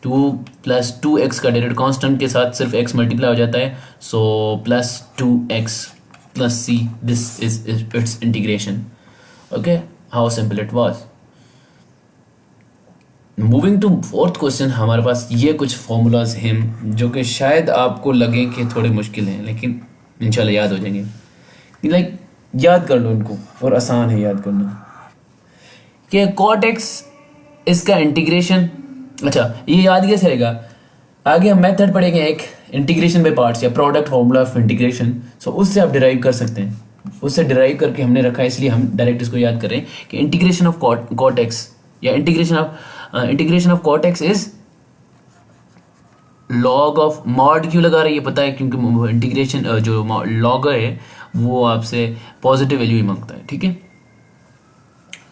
2 प्लस 2x का डायरेक्ट कांस्टेंट के साथ सिर्फ x मल्टीप्लाई हो जाता है, so plus 2x plus c, this is its integration. Okay, how simple it was. Moving to fourth question, हमारे पास ये कुछ फॉर्मूलाज हैं जो कि शायद आपको लगे कि थोड़े मुश्किल हैं, लेकिन इंशाल्लाह याद हो जाएंगे। लाइक याद कर लो इनको, और आसान है याद करना। कि कॉट एक्स इसका इंटीग्रेशन, अच्छा ये याद कैसे रहेगा, आगे हम मेथड पढ़ेंगे एक इंटीग्रेशन बाय पार्ट्स या प्रोडक्ट फॉर्मूला ऑफ इंटीग्रेशन। सो उससे आप डिराइव कर सकते हैं, उससे डिराइव करके हमने रखा है, इसलिए हम डायरेक्ट इसको याद करें कि इंटीग्रेशन ऑफ कॉट एक्स या integration of cot x is log of, mod क्यों लगा रहे हैं ये पता है, क्योंकि इंटीग्रेशन जो लॉग है वो आपसे पॉजिटिव वैल्यू ही मांगता है। ठीक है,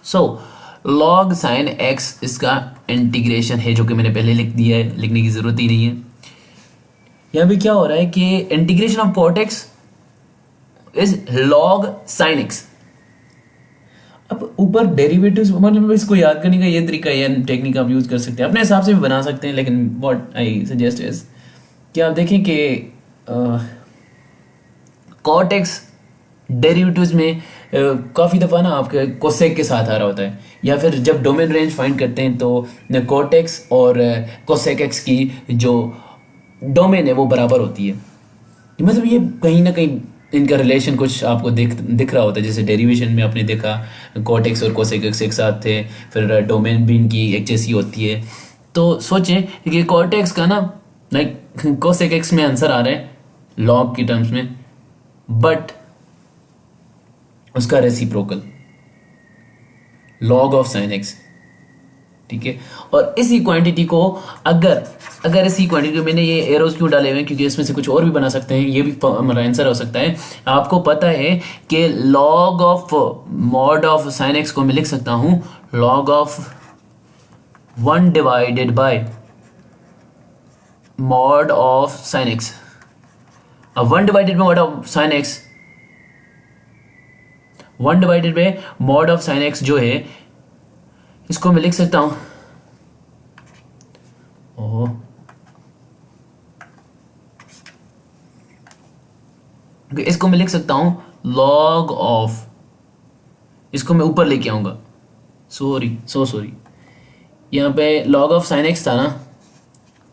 सो लॉग साइन एक्स इसका इंटीग्रेशन है, जो कि मैंने पहले लिख दिया है, लिखने की जरूरत ही नहीं है। यहाँ भी क्या हो रहा है कि integration of cot x is log sine x. अब ऊपर डेरिवेटिव्स, मतलब इसको याद करने का ये तरीका या टेक्निक आप यूज कर सकते हैं, अपने हिसाब से भी बना सकते हैं, लेकिन व्हाट आई सजेस्ट इज कि आप देखें कि कॉट एक्स डेरिवेटिव्स में काफ़ी दफ़ा ना आपके कोसेक के साथ आ रहा होता है, या फिर जब डोमेन रेंज फाइंड करते हैं तो कॉट एक्स और कोसेक एक्स की जो डोमेन है वो बराबर होती है। मतलब ये कहीं ना कहीं इनका रिलेशन कुछ आपको दिख रहा होता है, जैसे डेरिवेशन में आपने देखा कॉट एक्स और कोसेक एक्स एक साथ थे, फिर डोमेन भी इनकी एक जैसी होती है। तो सोचें कि कॉट एक्स का ना लाइक कोसेक एक्स में आंसर आ रहा है लॉग की टर्म्स में, बट उसका reciprocal log of sine x. ठीक है, और इसी क्वांटिटी को अगर इसी क्वांटिटी को, मैंने ये एरोज क्यों डाले हुए हैं क्योंकि इसमें से कुछ और भी बना सकते हैं, ये भी हमारा आंसर हो सकता है। आपको पता है कि log of mod of sine x को मैं लिख सकता हूं log of 1 divided bye mod of sine x. अब 1 divided bye mod of sine x, 1 divided bye mod of sine x जो है, इसको मैं लिख सकता हूं, ओह इसको मैं लिख सकता हूं लॉग ऑफ, इसको मैं ऊपर लेके आऊंगा, सॉरी यहाँ पे लॉग ऑफ साइन एक्स था ना,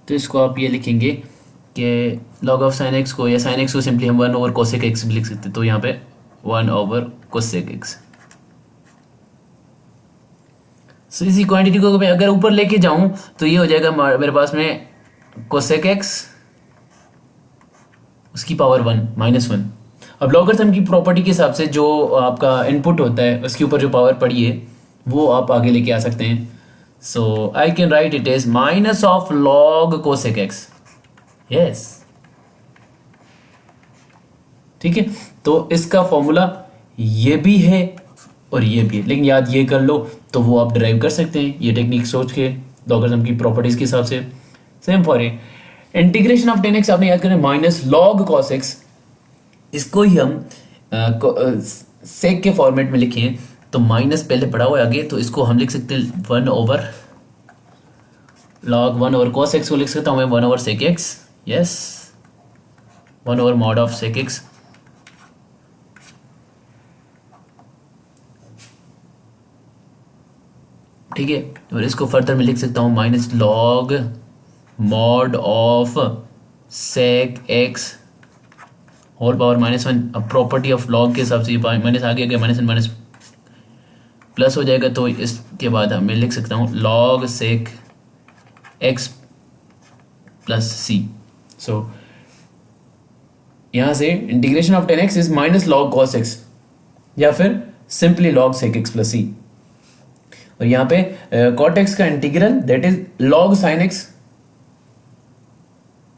तो इसको आप ये लिखेंगे कि लॉग ऑफ साइन एक्स को, या साइन एक्स को सिंपली हम 1 ओवर कोसेक एक्स भी लिख सकते हैं, तो यहाँ पे 1 ओवर कोसेक एक्स। सो इसी क्वांटिटी को मैं अगर ऊपर लेके जाऊं तो ये हो जाएगा मेरे पास में कोसेक एक्स उसकी पावर 1 -1। अब लॉगरिथम की प्रॉपर्टी के हिसाब से जो आपका इनपुट होता है उसके ऊपर जो पावर पड़ी है वो आप आगे लेके आ सकते हैं। So I can write it is minus of log cosec x. Yes, ठीक है, तो इसका फॉर्मूला ये भी है और ये भी है, लेकिन याद ये कर लो तो वो आप ड्राइव कर सकते हैं ये टेक्निक सोच के लॉगरिथम की प्रॉपर्टीज के हिसाब से। Same for a integration of 10x आपने याद करें माइनस लॉग कॉस एक्स, इसको ही हम सेक के फॉर्मेट में लिखें तो माइनस पहले पढ़ा हुआ है आगे, तो इसको हम लिख सकते हैं 1 over log 1 over cos x को लिख सकता हूँ मैं 1 over sec x. Yes, 1 over mod of sec x. ठीक है, और इसको फर्दर मैं लिख सकता हूँ minus log mod of sec x whole power -1। अब प्रॉपर्टी ऑफ लॉग के हिसाब से माइनस आगे गया, माइनस माइनस प्लस हो जाएगा, तो इसके बाद मैं लिख सकता हूँ log sec x plus c. So यहां से integration of 10x is minus log cos x या फिर simply log sec x plus c. और यहां पे कॉट एक्स का integral that is log sine x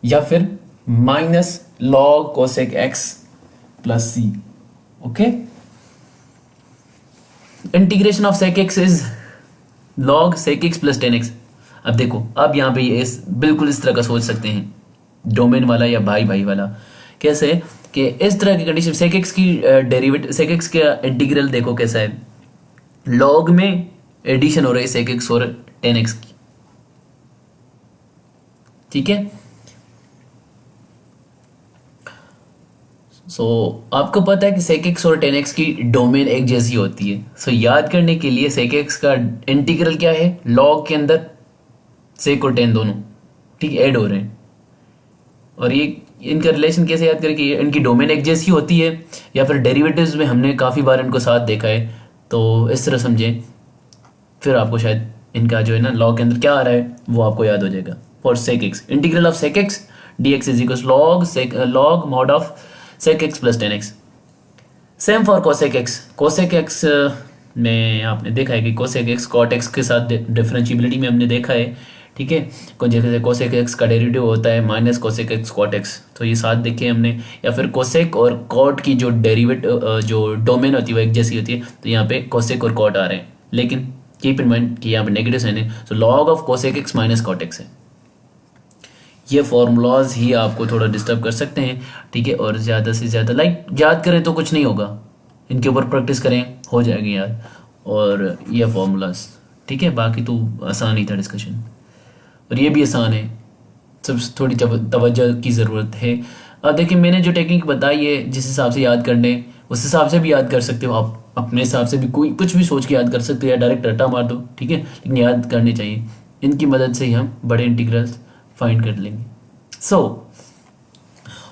या फिर minus log cosec x plus c. Okay, integration of sec x is log sec x plus 10x। अब देखो, अब यहां पे इस बिल्कुल इस तरह का सोच सकते हैं, डोमेन वाला या भाई भाई वाला। कैसे कि इस तरह की कंडीशन सेक एक्स की डेरिवेटिव सेक एक्स का इंटीग्रल देखो कैसा है, लॉग में एडिशन हो रही है सेक एक्स और 10x की, ठीक है। सो आपको पता है कि सेक एक्स और 10x की डोमेन एक जैसी होती है। सो याद करने के लिए सेक एक्स का इंटीग्रल क्या है, लॉग के अंदर सेक और 10 दोनों ठीक ऐड हो रहे हैं। और ये इनका रिलेशन कैसे याद करें कि इनकी डोमेन एक जैसी होती है या फिर डेरिवेटिव्स में हमने काफ़ी बार इनको साथ देखा है, तो इस तरह समझें, फिर आपको शायद इनका जो है ना लॉग के अंदर क्या आ रहा है वो आपको याद हो जाएगा। For sec x, integral of sec x d x is equal log mod of sec x plus 10x। Same for cosec x. Cosec x में आपने देखा है कि कोसेक एक्स कॉट एक्स के साथ डिफरेंशिएबिलिटी में हमने देखा है, ठीक है। जैसे कोसेक एक्स का डेरिवेटिव होता है minus cosec x cot x, तो ये साथ देखे हमने। या फिर कोसेक और कॉट की जो डेरिवेटिव जो डोमेन होती है वो एक जैसी होती है, तो यहाँ पे कोसेक और कॉट आ रहे हैं, लेकिन कीप इन माइंड कि यहाँ पे नेगेटिव साइन है, so log of cosec x minus cot x है। ये फॉर्मूलाज ही आपको थोड़ा डिस्टर्ब कर सकते हैं, ठीक है। और ज़्यादा से ज़्यादा याद करें तो कुछ नहीं होगा, इनके ऊपर प्रैक्टिस करें हो जाएगी याद। और ये फॉर्मूलाज, ठीक है, बाकी तो आसान ही था डिस्कशन, और ये भी आसान है, सब थोड़ी तवज्जो की ज़रूरत है। अब देखिए, मैंने जो टेक्निक बताई है जिस हिसाब से याद करने, उस हिसाब से भी याद कर सकते हो आप, अपने हिसाब से भी कोई कुछ भी सोच के याद कर सकते हो या डायरेक्ट रट्टा मार दो, ठीक है, लेकिन याद करने चाहिए। इनकी मदद से ही हम बड़े इंटीग्रल्स फाइंड कर लेंगे। सो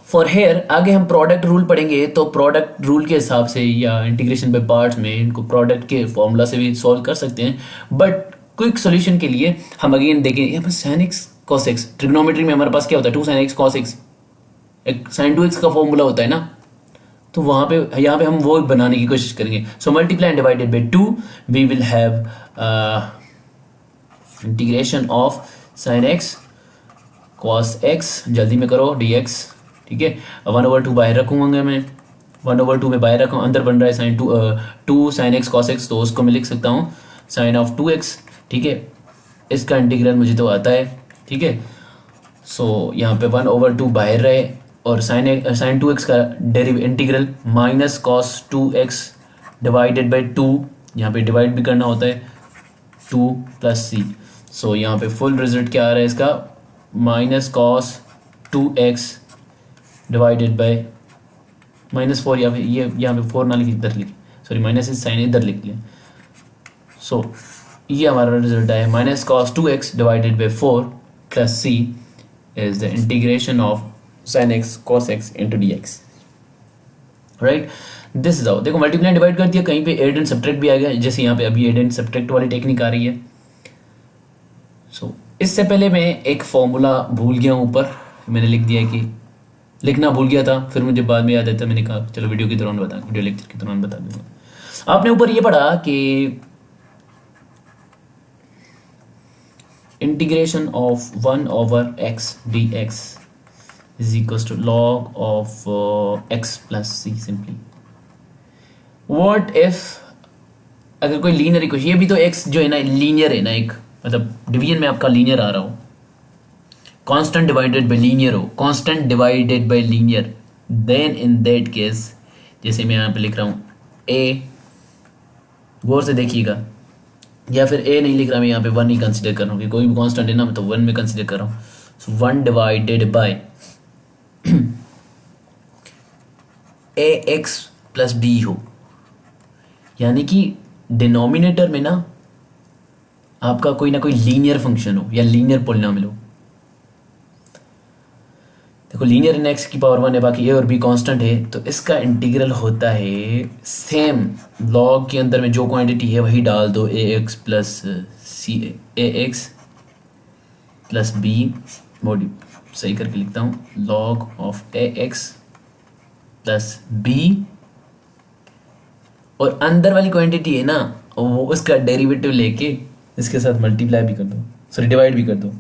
फॉर हेयर आगे हम प्रोडक्ट रूल पढ़ेंगे, तो प्रोडक्ट रूल के हिसाब से या इंटीग्रेशन बाय पार्ट्स में इनको प्रोडक्ट के फॉर्मूला से भी सॉल्व कर सकते हैं। बट क्विक सॉल्यूशन के लिए हम अगेन देखें, यहाँ पर sine x cos x, trigonometry में हमारे पास क्या होता है, 2 sin x cos x, एक sin 2x का फॉर्मूला होता है ना, तो वहाँ पे यहाँ पे हम वो बनाने की कोशिश करेंगे। So multiply and divided by 2 we will have integration of sin x cos x, जल्दी में करो dx, ठीक है। 1/2 बाहर रखूंगा मैं, 1/2 में बाहर रखूँ, अंदर बन रहा है sin 2 sin x cos x, तो उसको मैं लिख सकता हूँ sin of 2x, ठीक है। इसका इंटीग्रल मुझे तो आता है, ठीक है। सो यहाँ पे 1/2 बाहर रहे, और sin 2x का integral minus cos 2x divided by 2, यहाँ पे डिवाइड भी करना होता है 2 प्लस c। सो यहाँ पे फुल रिजल्ट क्या आ रहा है इसका, minus cos 2x divided by -4, या फिर ये यहाँ पे 4 ना लिखी, इधर लिखी, सॉरी माइनस इस साइन इधर लिख लिया। सो ये हमारा रिजल्ट आया minus cos 2x divided by 4 plus c is the integration of sin x cos x into dx, right. This is देखो, मल्टीप्लाई डिवाइड कर दिया, कहीं पे एड एंड सब्ट्रैक्ट भी आ गया, जैसे यहाँ पे अभी एड एंड सब्ट्रैक्ट वाली टेक्निक आ रही है। सो इससे पहले मैं एक फॉर्मूला भूल गया हूँ, ऊपर मैंने लिख दिया है कि लिखना भूल गया था, फिर मुझे बाद में याद आया था, मैंने कहा चलो वीडियो के दौरान वीडियो लेक्चर के दौरान बता दूंगा। आपने ऊपर ये पढ़ा कि integration of 1/x dx is equal to log of x plus c simply. What if अगर कोई लीनियर इक्वेशन, ये भी तो x जो है ना लीनियर है ना, एक मतलब डिवीजन में आपका लीनियर आ रहा हो, कांस्टेंट डिवाइडेड बाय लीनियर हो, constant divided by linear, then in that case, जैसे मैं यहाँ पे लिख रहा हूँ a, गौर से देखिएगा, या फिर a नहीं लिख रहा मैं यहाँ पे 1 ही कंसिडर कर रहा हूँ कि कोई भी कांस्टेंट है ना, मैं तो 1 में कंसिडर कर रहा हूँ। सो 1 divided bye ax plus b हो, यानी कि डिनोमिनेटर में ना आपका कोई ना कोई लीनियर फंक्शन हो या लीनियर पॉलिनोमियल हो। देखो लीनियर इन एक्स की पावर 1 है, बाकी ए और बी कांस्टेंट है, तो इसका इंटीग्रल होता है सेम लॉग के अंदर में जो क्वांटिटी है वही डाल दो, a x plus c a x plus b module, सही करके लिखता हूँ, log of a x plus b, और अंदर वाली क्वांटिटी है ना वो उसका डेरिवेटिव लेके इसके साथ मल्टीप्लाई भी कर दो, सॉरी डिवाइड भी कर दो,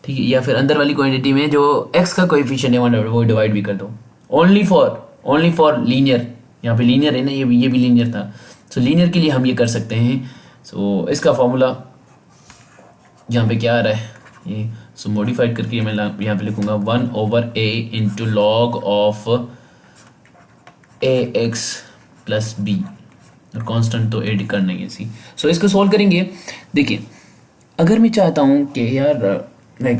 ठीक है। या फिर अंदर वाली क्वांटिटी में जो x का कोएफिशिएंट है वो डिवाइड भी कर दो, ओनली फॉर लीनियर, यहाँ पे लीनियर है ना, ये भी लीनियर था, सो लीनियर के लिए हम ये कर सकते हैं। सो इसका फॉर्मूला यहाँ पे क्या आ रहा है ये, सो मॉडिफाइड करके मैं यहाँ पे लिखूंगा 1/a into log of a x plus b, और कॉन्स्टेंट तो एड करना ही है। सो इसको सॉल्व करेंगे। देखिए अगर मैं चाहता हूँ कि यार लाइक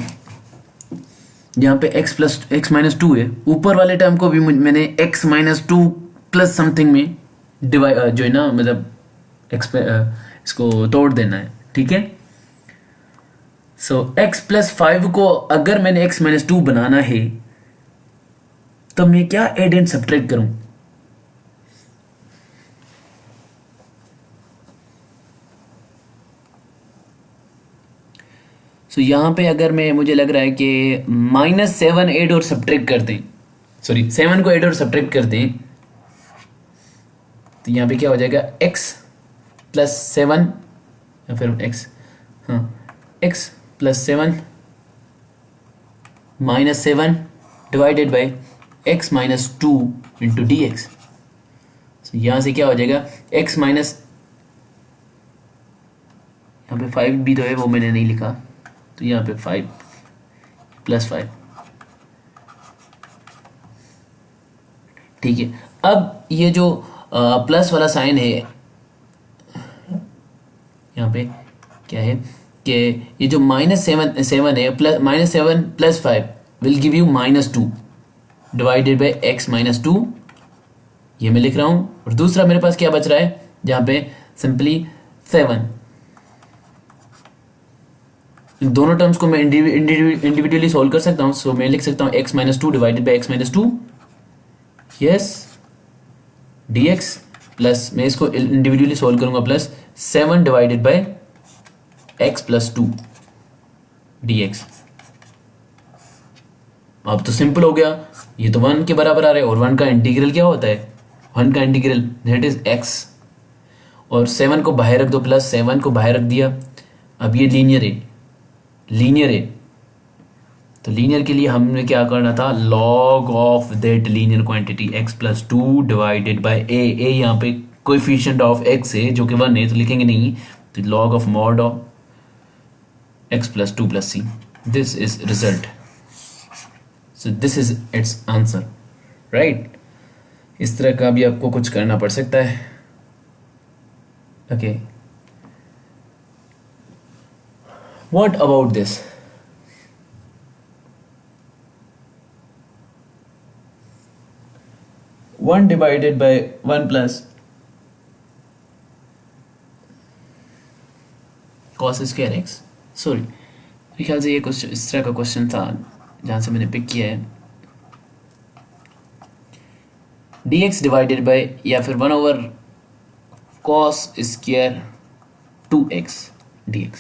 यहाँ पे x माइनस टू है, ऊपर वाले टर्म को भी मैंने x minus two plus something में डिवाइड जो है ना, मतलब इसको तोड़ देना है, ठीक है। सो x प्लस 5 को अगर मैंने x माइनस टू बनाना है तो मैं क्या एड एंड सब्ट्रैक्ट करूं? सो यहाँ पे अगर मुझे लग रहा है कि -7 एड और सब्ट्रैक्ट कर दें, सॉरी 7 को एड और सब्ट्रैक्ट कर दें, तो यहाँ पे क्या हो जाएगा x प्लस 7 या फिर x plus 7 -7 divided by x minus 2 into d x. यहाँ से क्या हो जाएगा x माइनस, यहाँ पे 5 भी तो है वो मैंने नहीं लिखा, तो यहाँ पे 5 प्लस 5, ठीक है। अब ये जो प्लस वाला साइन है यहाँ पे क्या है कि ये जो -7 है plus -7 plus 5 will give you -2 divided by x minus 2, ये मैं लिख रहा हूँ। और दूसरा मेरे पास क्या बच रहा है जहाँ पे सिंपली 7, दोनों टर्म्स को मैं इंडिविजुअली सॉल्व कर सकता हूँ। सो मैं लिख सकता हूँ x minus 2 divided by x minus 2, yes dx, plus मैं इसको इंडिविजुअली सॉल्व करूंगा plus 7 divided by x plus 2 dx। अब तो सिंपल हो गया, ये तो 1 के बराबर आ रहा है, और 1 का इंटीग्रल क्या होता है, 1 का इंटीग्रल दैट इज x, और 7 को बाहर रख दो, प्लस 7 को बाहर रख दिया। अब ये लीनियर है, तो लीनियर के लिए हमने क्या करना था, log of that linear quantity x plus 2 divided by a यहाँ पे कोएफिशिएंट ऑफ x है जो कि 1 है, तो लिखेंगे नहीं, तो log of mod of x plus 2 plus c, this is result. So this is its answer, right. इस तरह का भी आपको कुछ करना पड़ सकता है, okay. What about this, one divided by 1 plus cos square x, sorry मेरे ख्याल से ये क्वेश्चन इस तरह का क्वेश्चन था जहाँ से मैंने पिक किया है, dx डिवाइडेड बाय या फिर 1/cos स्क्वायर 2x dx।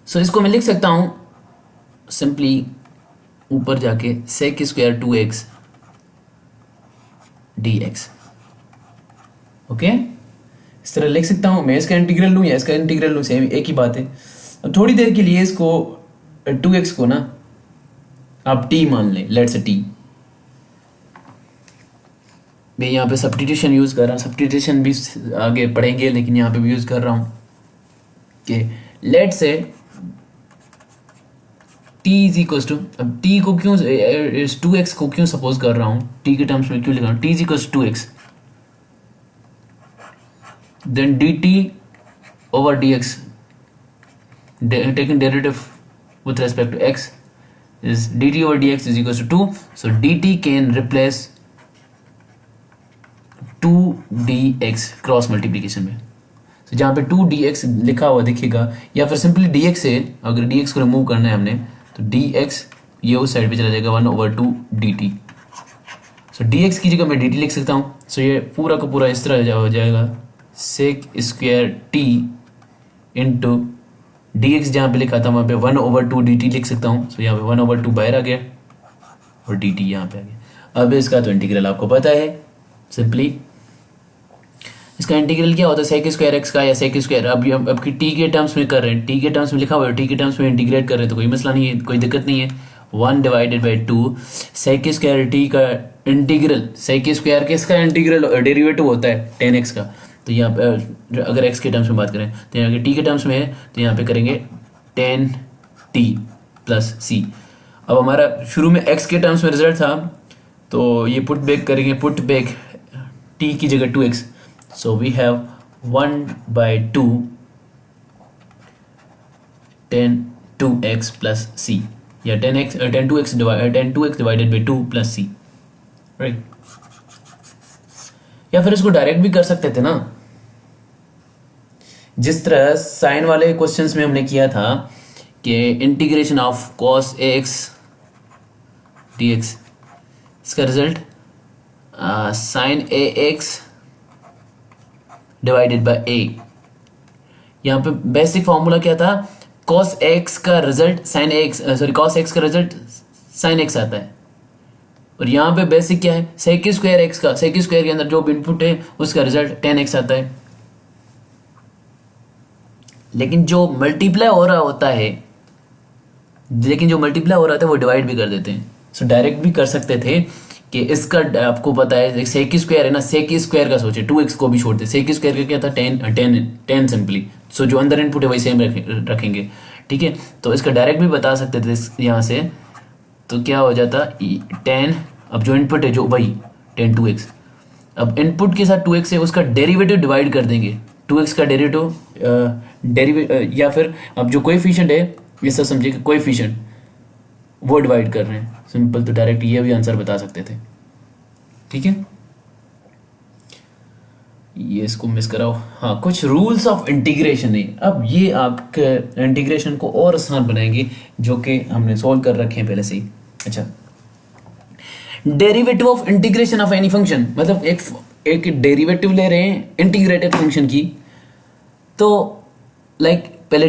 सो इसको मैं लिख सकता हूँ सिंपली ऊपर जाके sec square 2x dx, okay. इस तरह लिख सकता हूँ मैं, इसका इंटीग्रल लूँ या इसका इंटीग्रल लूँ, सेम एक ही बात है। अब थोड़ी देर के लिए इसको 2x को ना आप t मान लें, लेट्स t, मैं यहाँ पे सब्स्टिट्यूशन यूज कर रहा हूँ, सब्स्टिट्यूशन भी आगे पढ़ेंगे लेकिन यहाँ पे भी यूज कर रहा हूँ कि let's say t is equal to, अब t को क्यों 2x को क्यों सपोज कर रहा हूँ, t के टर्म्स में क्यों लिख रहा हूँ, t is equal to 2x, then dt over dx taking derivative with respect to x is dt over dx is equals to 2, so dt can replace 2dx cross multiplication में। तो जहाँ पे 2dx लिखा हुआ दिखेगा, या फिर सिंपली dx से अगर dx को रिमूव करना है हमने तो dx ये उस साइड पे चला जाएगा 1/2 dt। सो dx की जगह मैं dt लिख सकता हूँ। सो ये पूरा का पूरा इस तरह हो जाएगा sec square t into d x जहाँ पे लिखा था वहाँ पे 1/2 dt लिख सकता हूँ। सो यहाँ पे 1/2 बाहर आ गया और dt यहाँ पे आ गया। अब इसका तो इंटीग्रल आपको पता है, सिंपली इसका इंटीग्रल क्या होता है सेक स्क्वायर एक्स का या सेक स्क्वायर, अब की टी के टर्म्स में कर रहे हैं, टी के टर्म्स में लिखा हुआ है, टी के टर्म्स में इंटीग्रेट कर रहे हैं तो कोई मसला नहीं है, कोई दिक्कत नहीं है। 1/2 सेक स्क्वायर टी का इंटीग्रल, सेक स्क्वायर के इसका इंटीग्रल डेरिवेटिव होता है 10x का। तो यहाँ पे अगर x के टर्म्स में बात करें तो यहाँ टी के टर्म्स में है तो यहाँ पे करेंगे 10t प्लस c। अब हमारा शुरू में x के टर्म्स में रिजल्ट था तो ये पुट बैक करेंगे, पुट बैक t की जगह 2x। So we have 1/2 10 2x plus c या 2x divided by 2 plus c, right? या फिर इसको डायरेक्ट भी कर सकते थे ना, जिस तरह साइन वाले क्वेश्चंस में हमने किया था कि integration of cos ax dx, इसका result sin ax divided by a। यहाँ पे बेसिक फॉर्मूला क्या था, cos x का result sin x, sorry cos x का रिजल्ट sin x आता है। और यहाँ पे बेसिक क्या है, sec स्क्वायर x का, sec स्क्वायर के अंदर जो भी इनपुट है उसका रिजल्ट 10x आता है। लेकिन जो मल्टीप्लाई हो रहा होता है वो डिवाइड भी कर देते हैं। सो डायरेक्ट भी कर सकते थे कि इसका आपको पता है सेक स्क्वायर है ना, सेक स्क्वायर का सोचे 2x को भी छोड़ दे, सेक स्क्वायर का क्या था 10 सिंपली। सो जो अंदर इनपुट है वही सेम रखेंगे, ठीक है। तो इसका डायरेक्ट भी बता सकते थे यहाँ से, तो क्या हो जाता 10, अब जो इनपुट है जो वही 10 2x, अब इनपुट के साथ 2x है उसका डेरिवेटिव डिवाइड कर देंगे, 2x का डेरिवेटिव या फिर अब जो कोएफिशिएंट है ये सब समझिए कोएफिशिएंट वो डिवाइड कर रहे हैं, सिंपल। तो डायरेक्ट ये भी आंसर बता सकते थे, ठीक है। ये इसको मिस कराओ। हाँ, कुछ रूल्स ऑफ इंटीग्रेशन है, अब ये आपके इंटीग्रेशन को और आसान बनाएंगे जो कि हमने सॉल्व कर रखे हैं पहले से ही। अच्छा, derivative of integration of any function, मतलब एक डेरिवेटिव ले रहे हैं इंटीग्रेटेड फंक्शन की, तो लाइक पहले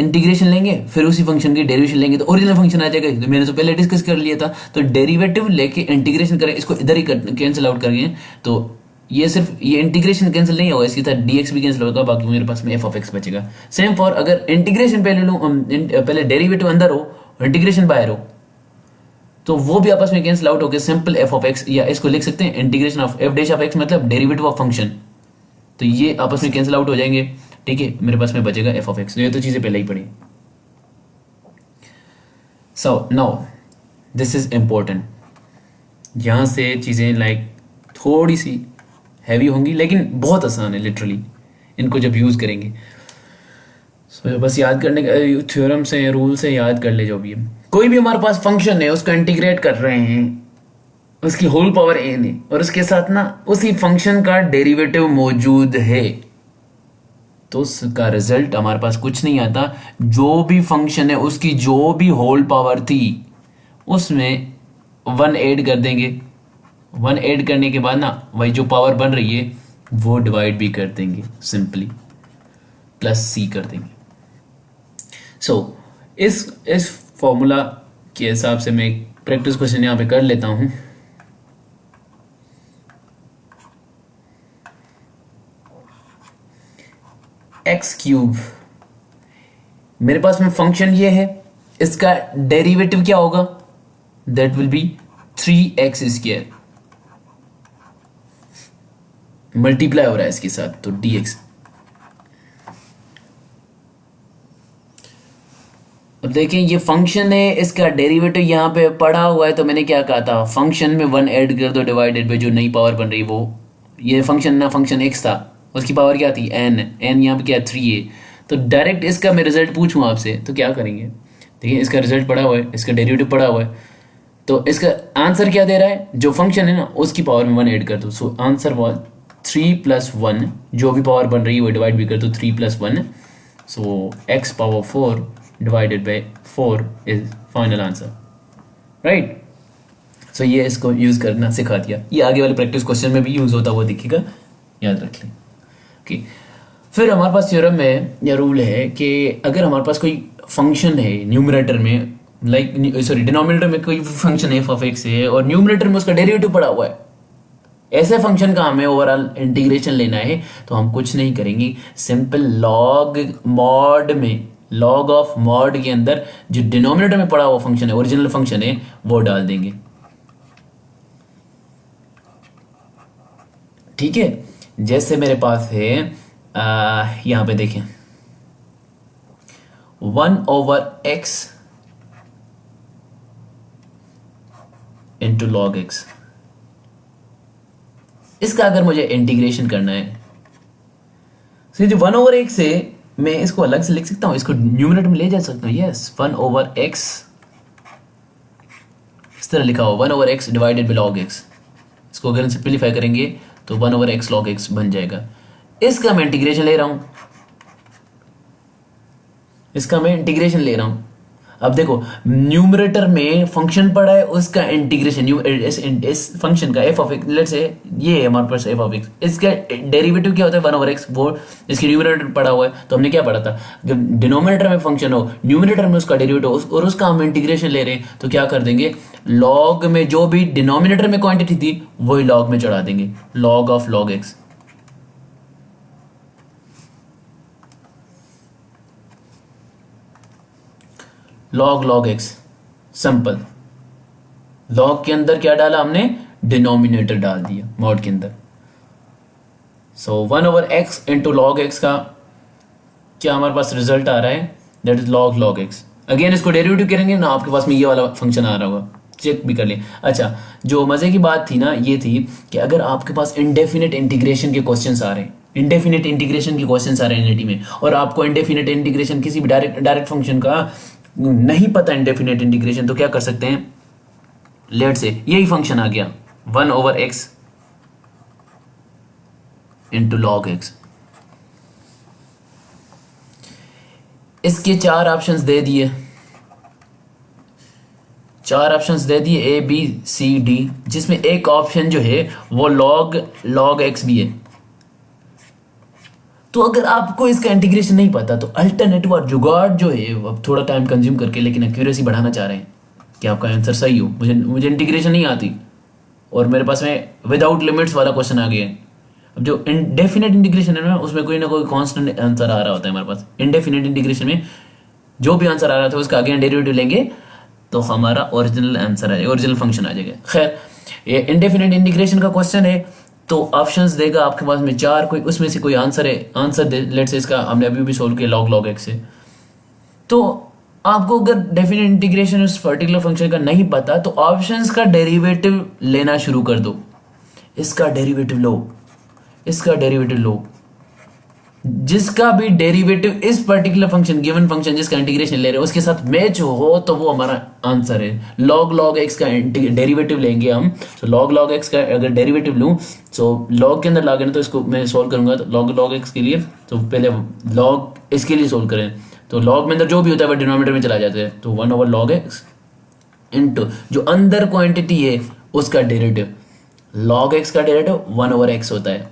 इंटीग्रेशन लेंगे फिर उसी फंक्शन की डेरिवेशन लेंगे तो ओरिजिनल फंक्शन आ जाएगा। तो मैंने तो पहले डिस्कस कर लिया था। तो डेरिवेटिव लेके इंटीग्रेशन करें, इसको इधर ही कैंसिल आउट करेंगे तो ये सिर्फ ये इंटीग्रेशन कैंसिल नहीं होगा, इसकी तरह dx भी कैंसिल होगा, बाकी मेरे पास में f of x बचेगा। सेम फॉर अगर इंटीग्रेशन पहले लूँ, पहले डेरिवेटिव अंदर हो इंटीग्रेशन बाहर हो तो वो भी आपस में कैंसिल आउट होकर सिंपल f of x, या इसको लिख सकते हैं integration of f dash of x मतलब डेरिवेटिव ऑफ फंक्शन। तो ये आपस में कैंसिल आउट हो जाएंगे, ठीक है। मेरे पास में बचेगा f of x। ये तो चीजें पहले ही पढ़ी। So now this is important, यहां से चीजें लाइक थोड़ी सी हैवी होंगी लेकिन बहुत आसान है लिटरली इनको जब यूज करेंगे। सो बस याद करने का थ्योरम से रूल से याद कर ले जो भी है। कोई भी हमारे पास फंक्शन है उसको इंटीग्रेट कर रहे हैं, उसकी होल पावर n है और उसके साथ ना उसी फंक्शन का डेरिवेटिव मौजूद है तो उसका रिजल्ट हमारे पास कुछ नहीं आता। जो भी फंक्शन है उसकी जो भी होल पावर थी उसमें 1 ऐड कर देंगे, 1 ऐड करने के बाद ना वही जो पावर बन रही है वो डिवाइड भी कर देंगे, सिंपली प्लस c कर देंगे। सो इस फॉर्मूला के हिसाब से मैं एक प्रैक्टिस क्वेश्चन यहाँ पे कर लेता हूँ। एक्स क्यूब, मेरे पास में फंक्शन ये है, इसका डेरिवेटिव क्या होगा, that will be 3x square, multiply हो रहा है इसके साथ तो dx। अब देखें ये फंक्शन है, इसका डेरिवेटिव यहाँ पे पड़ा हुआ है तो मैंने क्या कहा था, फंक्शन में 1 ऐड कर दो डिवाइडेड बाय जो नई पावर बन रही वो, ये फंक्शन ना फंक्शन x था उसकी पावर क्या थी n यहाँ पे क्या 3 है। तो डायरेक्ट इसका मैं रिजल्ट पूछूं आपसे तो क्या करेंगे, देखिए इसका रिजल्ट पड़ा हुआ है, इसका डेरिवेटिव पड़ा हुआ है तो इसका आंसर क्या दे रहा है, जो फंक्शन है ना उसकी पावर में 1 ऐड कर दो। सो आंसर वॉज 3 + 1, जो भी पावर बन रही है वो डिवाइड भी कर दो 3 + 1। So x power 4 divided by 4 is final answer, right. So ये इसको यूज करना सिखा दिया, ये आगे वाले प्रैक्टिस क्वेश्चन में भी यूज होता हुआ दिखेगा, याद रख लें। ओके फिर हमारे पास थ्योरम है या रूल है कि अगर हमारे पास कोई फंक्शन है न्यूमरेटर में, लाइक सॉरी डिनोमिनेटर में कोई फंक्शन एफ ऑफ एक्स है और न्यूमरेटर में उसका डेरिवेटिव पड़ा हुआ है, ऐसे फंक्शन का हमें ओवरऑल इंटीग्रेशन लेना है, तो हम कुछ नहीं करेंगे, सिंपल लॉग मॉड में, लॉग ऑफ मॉड के अंदर जो डिनोमिनेटर में पड़ा हुआ फंक्शन है, ओरिजिनल फंक्शन है, वो डाल देंगे। ठीक है, जैसे मेरे पास है यहां पे देखें 1/x इंटू लॉग एक्स, इसका अगर मुझे इंटीग्रेशन करना है, तो जो 1/x है मैं इसको अलग से लिख सकता हूं, इसको न्यूमरेटर में ले जा सकता हूं। यस 1/x इस तरह लिखा हुआ 1/x divided by log x, इसको अगर सिंप्लीफाई करेंगे तो 1/x log x बन जाएगा। इसका मैं इंटीग्रेशन ले रहा हूं, इसका मैं इंटीग्रेशन ले रहा हूं। अब देखो न्यूमरेटर में फंक्शन पड़ा है, उसका इंटीग्रेशन इस फंक्शन का F of x, let's say ये है हमारे पास एफ ऑफ एक्स, इसका डेरिवेटिव क्या होता है 1/x, वो इसके न्यूमरेटर पड़ा हुआ है। तो हमने क्या पढ़ा था, जब डिनोमिनेटर में फंक्शन हो, न्यूमरेटर में उसका डेरिवेटिव और उसका हम इंटीग्रेशन ले रहे हैं, तो क्या कर देंगे, लॉग में जो भी डिनोमिनेटर में क्वांटिटी थी वही लॉग में चढ़ा देंगे, log of log x. Log x simple, log के अंदर क्या डाला हमने, डिनोमिनेटर डाल दिया मॉड के अंदर। सो 1/x इंटू लॉग एक्स का क्या हमारे पास रिजल्ट आ रहा है, that is log x. Again इसको डेरिवेटिव करेंगे ना, आपके पास में ये वाला फंक्शन आ रहा होगा, चेक भी कर लें। अच्छा, जो मजे की बात थी ना ये थी कि अगर आपके पास इंडेफिनिट इंटीग्रेशन के क्वेश्चंस आ रहे हैं, इंडेफिनिट इंटीग्रेशन के क्वेश्चंस आ रहे हैं एनईटी में, और आपको इंडेफिनिट इंटीग्रेशन किसी भी डायरेक्ट फंक्शन का नहीं पता इंडेफिनिट इंटीग्रेशन, तो क्या कर सकते हैं, लेट से यही फंक्शन आ गया 1/x इंटू लॉग एक्स, इसके चार ऑप्शंस दे दिए, चार ऑप्शंस दे दिए ए बी सी डी, जिसमें एक ऑप्शन जो है वो लॉग एक्स भी है। तो अगर आपको इसका इंटीग्रेशन नहीं पता तो अल्टरनेटिव और जुगाड़ जो है, अब थोड़ा टाइम कंज्यूम करके लेकिन एक्यूरेसी बढ़ाना चाह रहे हैं कि आपका आंसर सही हो। मुझे इंटीग्रेशन नहीं आती और मेरे पास में विदाउट लिमिट्स वाला क्वेश्चन आ गया है। अब जो इनडेफिनेट इंटीग्रेशन है ना, उसमें कोई ना कोई कांस्टेंट आंसर आ रहा होता है हमारे पास। इनडेफिनेट इंटीग्रेशन में जो भी आंसर आ रहा था उसका अगेन डेरिवेटिव लेंगे तो हमारा ओरिजिनल आंसर आएगा, ओरिजिनल फंक्शन आ जाएगा। खैर, ये इनडेफिनेट इंटीग्रेशन का क्वेश्चन है तो ऑप्शंस देगा आपके पास में चार, कोई उसमें से कोई आंसर है, आंसर दे, लेट्स से इसका हमने अभी भी सोल्व किया लॉग एक्स से। तो आपको अगर डेफिनेट इंटीग्रेशन उस पर्टिकुलर फंक्शन का नहीं पता तो ऑप्शंस का डेरिवेटिव लेना शुरू कर दो, इसका डेरिवेटिव लो, इसका डेरिवेटिव लो, जिसका भी डेरिवेटिव इस पर्टिकुलर फंक्शन गिवन फंक्शन जिसका इंटीग्रेशन ले रहे हैं उसके साथ मैच हो तो वो हमारा आंसर है। लॉग एक्स का डेरिवेटिव लेंगे हम, तो लॉग एक्स का अगर डेरिवेटिव लूँ तो लॉग के अंदर लागे ना, तो इसको मैं सोल्व करूंगा तो लॉग एक्स के लिए, तो पहले लॉग इसके लिए सोल्व करें तो लॉग में अंदर जो भी होता है वो डिनोमिनेटर में चला जाता है, तो 1/log x इंटू जो अंदर क्वांटिटी है उसका डेरिवेटिव, लॉग एक्स का डेरिवेटिव 1/x होता है,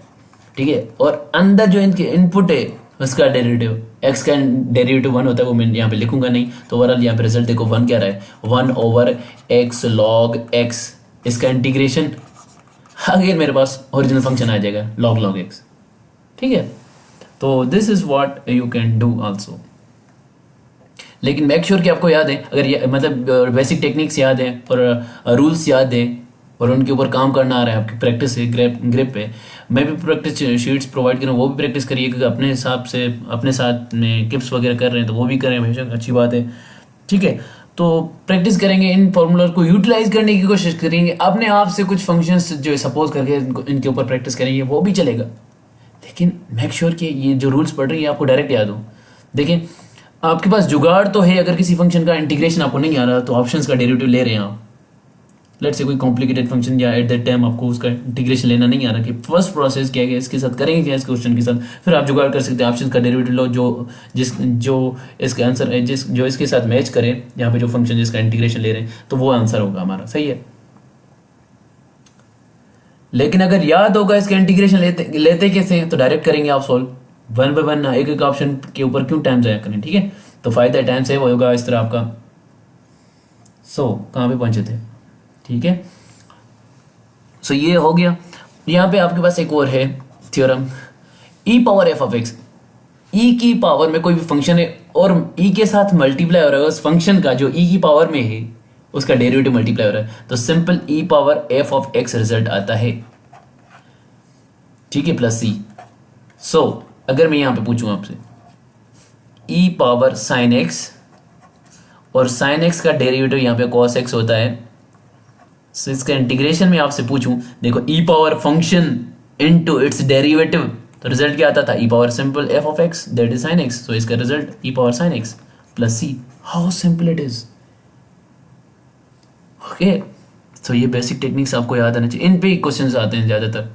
ठीक है, और अंदर जो इनके इनपुट है उसका डेरिवेटिव, x का डेरिवेटिव 1 होता है, वो मैं यहाँ पे लिखूंगा नहीं। तो ओवरऑल यहाँ पे रिजल्ट देखो 1 क्या रहा है, 1/x log x, इसका इंटीग्रेशन अगेन मेरे पास ओरिजिनल फंक्शन आ जाएगा log x, ठीक है। तो this is what you can do also, लेकिन मेक श्योर कि आपको याद है, अगर ये मतलब बेसिक टेक्निक्स याद है और रूल्स याद है और उनके ऊपर काम करना आ रहा है, आपकी प्रैक्टिस है ग्रिप पे, मैं भी प्रैक्टिस शीट्स प्रोवाइड करूँ, वो भी प्रैक्टिस करिए, क्योंकि अपने हिसाब से अपने साथ में टिप्स वगैरह कर रहे हैं तो वो भी करें, हमेशा अच्छी बात है, ठीक है। तो प्रैक्टिस करेंगे, इन फॉर्मूला को यूटिलाइज करने की कोशिश करेंगे, अपने आप से कुछ फंक्शंस जो है सपोज करके इनके ऊपर प्रैक्टिस करेंगे, वो भी चलेगा, लेकिन मेक श्योर कि ये जो रूल्स पढ़ रही है आपको डायरेक्ट याद हो। देखिए आपके पास जुगाड़ तो है, अगर किसी फंक्शन का इंटीग्रेशन आपको नहीं आ रहा तो ऑप्शंस का डेरिवेटिव ले रहे हैं आप, लेट्स से कोई कॉम्प्लिकेटेड फंक्शन या एट दैट टाइम आपको उसका इंटीग्रेशन लेना नहीं आ रहा कि फर्स्ट प्रोसेस क्या है, इसके साथ करेंगे क्या, इस क्वेश्चन के साथ, फिर आप जुगाड़ कर सकते हैं, ऑप्शन का डेरिवेटिव लो जो इसका आंसर जो इसके साथ मैच करे, यहाँ पे जो फंक्शन जिसका इंटीग्रेशन ले रहे हैं तो वो आंसर होगा हमारा, सही है। लेकिन अगर याद होगा इसका इंटीग्रेशन लेते कैसे, तो डायरेक्ट करेंगे आप सॉल्व, वन बाय वन ना एक एक ऑप्शन के ऊपर क्यों टाइम जाया करें, ठीक है। तो फायदा टाइम सेव होगा इस तरह आपका। सो कहाँ पे पहुंचे थे, ठीक है। सो ये हो गया। यहाँ पे आपके पास एक और है theorem, e power f of x. E की पावर में कोई भी फंक्शन है और ई के साथ मल्टीप्लाई हो रहा है, उस फंक्शन का जो ई की पावर में है उसका डेरिवेटिव मल्टीप्लाई हो रहा है, तो simple E power f of x result आता है, ठीक है, प्लस सी। सो अगर मैं यहां पे पूछूं आपसे ई पावर साइन एक्स, और साइन एक्स का डेरिवेटिव यहां पे कॉस एक्स होता है, सो इसका इंटीग्रेशन में आपसे पूछूं, देखो e power function into its derivative, तो रिजल्ट क्या आता था, e power simple f of x that is sine x, so इसका result e power sine x plus c. How simple it is, okay. तो ये बेसिक टेक्निक्स आपको याद आना चाहिए, इन पे क्वेश्चंस आते हैं ज़्यादातर।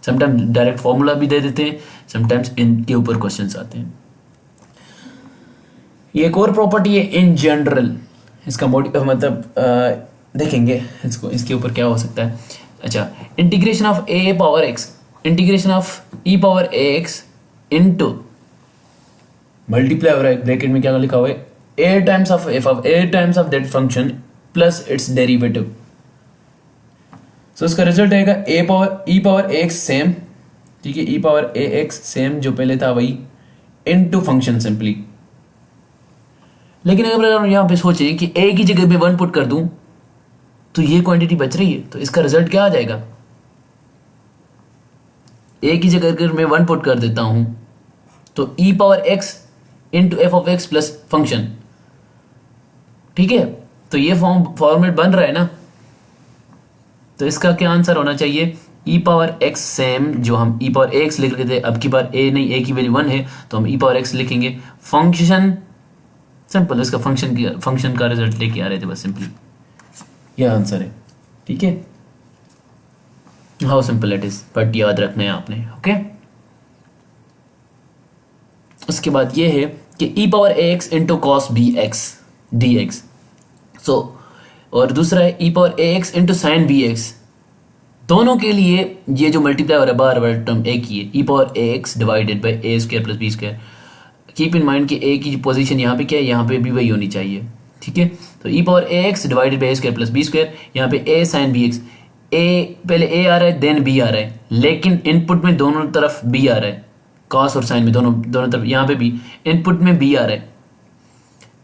समटाइम्स डायरेक्ट फॉर्मूला भी दे देते हैं, समटाइम्स इनके ऊपर क्वेश्चंस आते हैं। ये एक और प्रॉपर्टी है इन जनरल, इसका मतलब देखेंगे इसको, इसके ऊपर क्या हो सकता है। अच्छा, integration of a power x, integration of e power a x into multiply हो रहा है, ब्रैकेट में क्या लिखा हुआ है, a times of f of a times of that function plus its derivative. So इसका रिजल्ट आएगा a power e power a x same, ठीक है, e power a x same जो पहले था वही, इनटू फंक्शन सिंपली। लेकिन अगर हम यहाँ पे सोचे कि ए की जगह में 1 पुट कर दूं तो ये क्वांटिटी बच रही है, तो इसका रिजल्ट क्या आ जाएगा, ए की जगह अगर मैं 1 पुट कर देता हूं तो e power x into f of x plus function, ठीक है। तो ये फॉर्मेट बन रहा है ना, तो इसका क्या आंसर होना चाहिए, ई पावर एक्स सेम, जो हम ई पावर एक्स लिख रहे थे, अब की बार ए नहीं, ए की वैल्यू 1 है तो हम ई पावर एक्स लिखेंगे, फंक्शन सिंपल, इसका फंक्शन का रिजल्ट लेके आ रहे थे बस सिंपली, यह आंसर है, ठीक है। How simple it is, but याद रखना है आपने, ओके। उसके बाद ये है कि e power a x into cos b x d x, so और दूसरा है e power a x into sine b x. दोनों के लिए ये जो मल्टीप्लाई हो रहा है बार बार टर्म एक ही है, e power a x divided by a square plus b square. Keep in mind कि ए की पोजीशन यहाँ पे क्या है, यहाँ पे भी वही होनी चाहिए, ठीक है। तो e power a x divided by a square plus b square, यहाँ पे a sine b x, a पहले ए आ रहा है देन बी आ रहा है, लेकिन इनपुट में दोनों तरफ बी आ रहा है, कॉस और साइन में दोनों तरफ, यहाँ पे भी इनपुट में बी आ रहा है,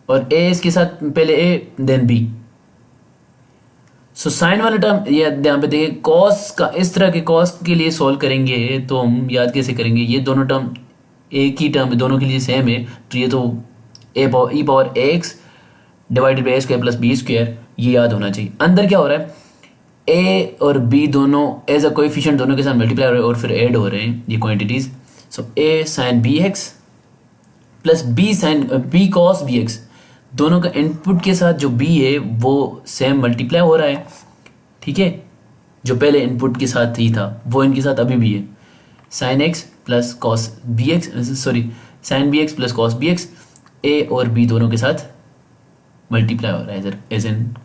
और ए इसके साथ पहले A then B. So sine वाला टर्म ये यहाँ पे देखिए, कॉस का इस तरह के कॉस के लिए सॉल्व करेंगे तो हम याद कैसे करेंगे, ये दोनों टर्म एक ही टर्म दोनों के लिए सेम है, तो ये तो a power e power x divided by a square plus b square, ये याद होना चाहिए। अंदर क्या हो रहा है, ए और बी दोनों एज अ कोएफिशिएंट दोनों के साथ मल्टीप्लाई हो रहे हैं और फिर ऐड हो रहे हैं ये quantities. So a sine b x plus b sine b cos b x, दोनों का इनपुट के साथ जो बी है वो सेम मल्टीप्लाई हो रहा है, ठीक है। जो पहले इनपुट के साथ ही था वो इनके साथ अभी भी है, sine x plus cos b x, sorry sine b x plus cos b x, a और बी दोनों के साथ मल्टीप्लाई हो रहा है एज एन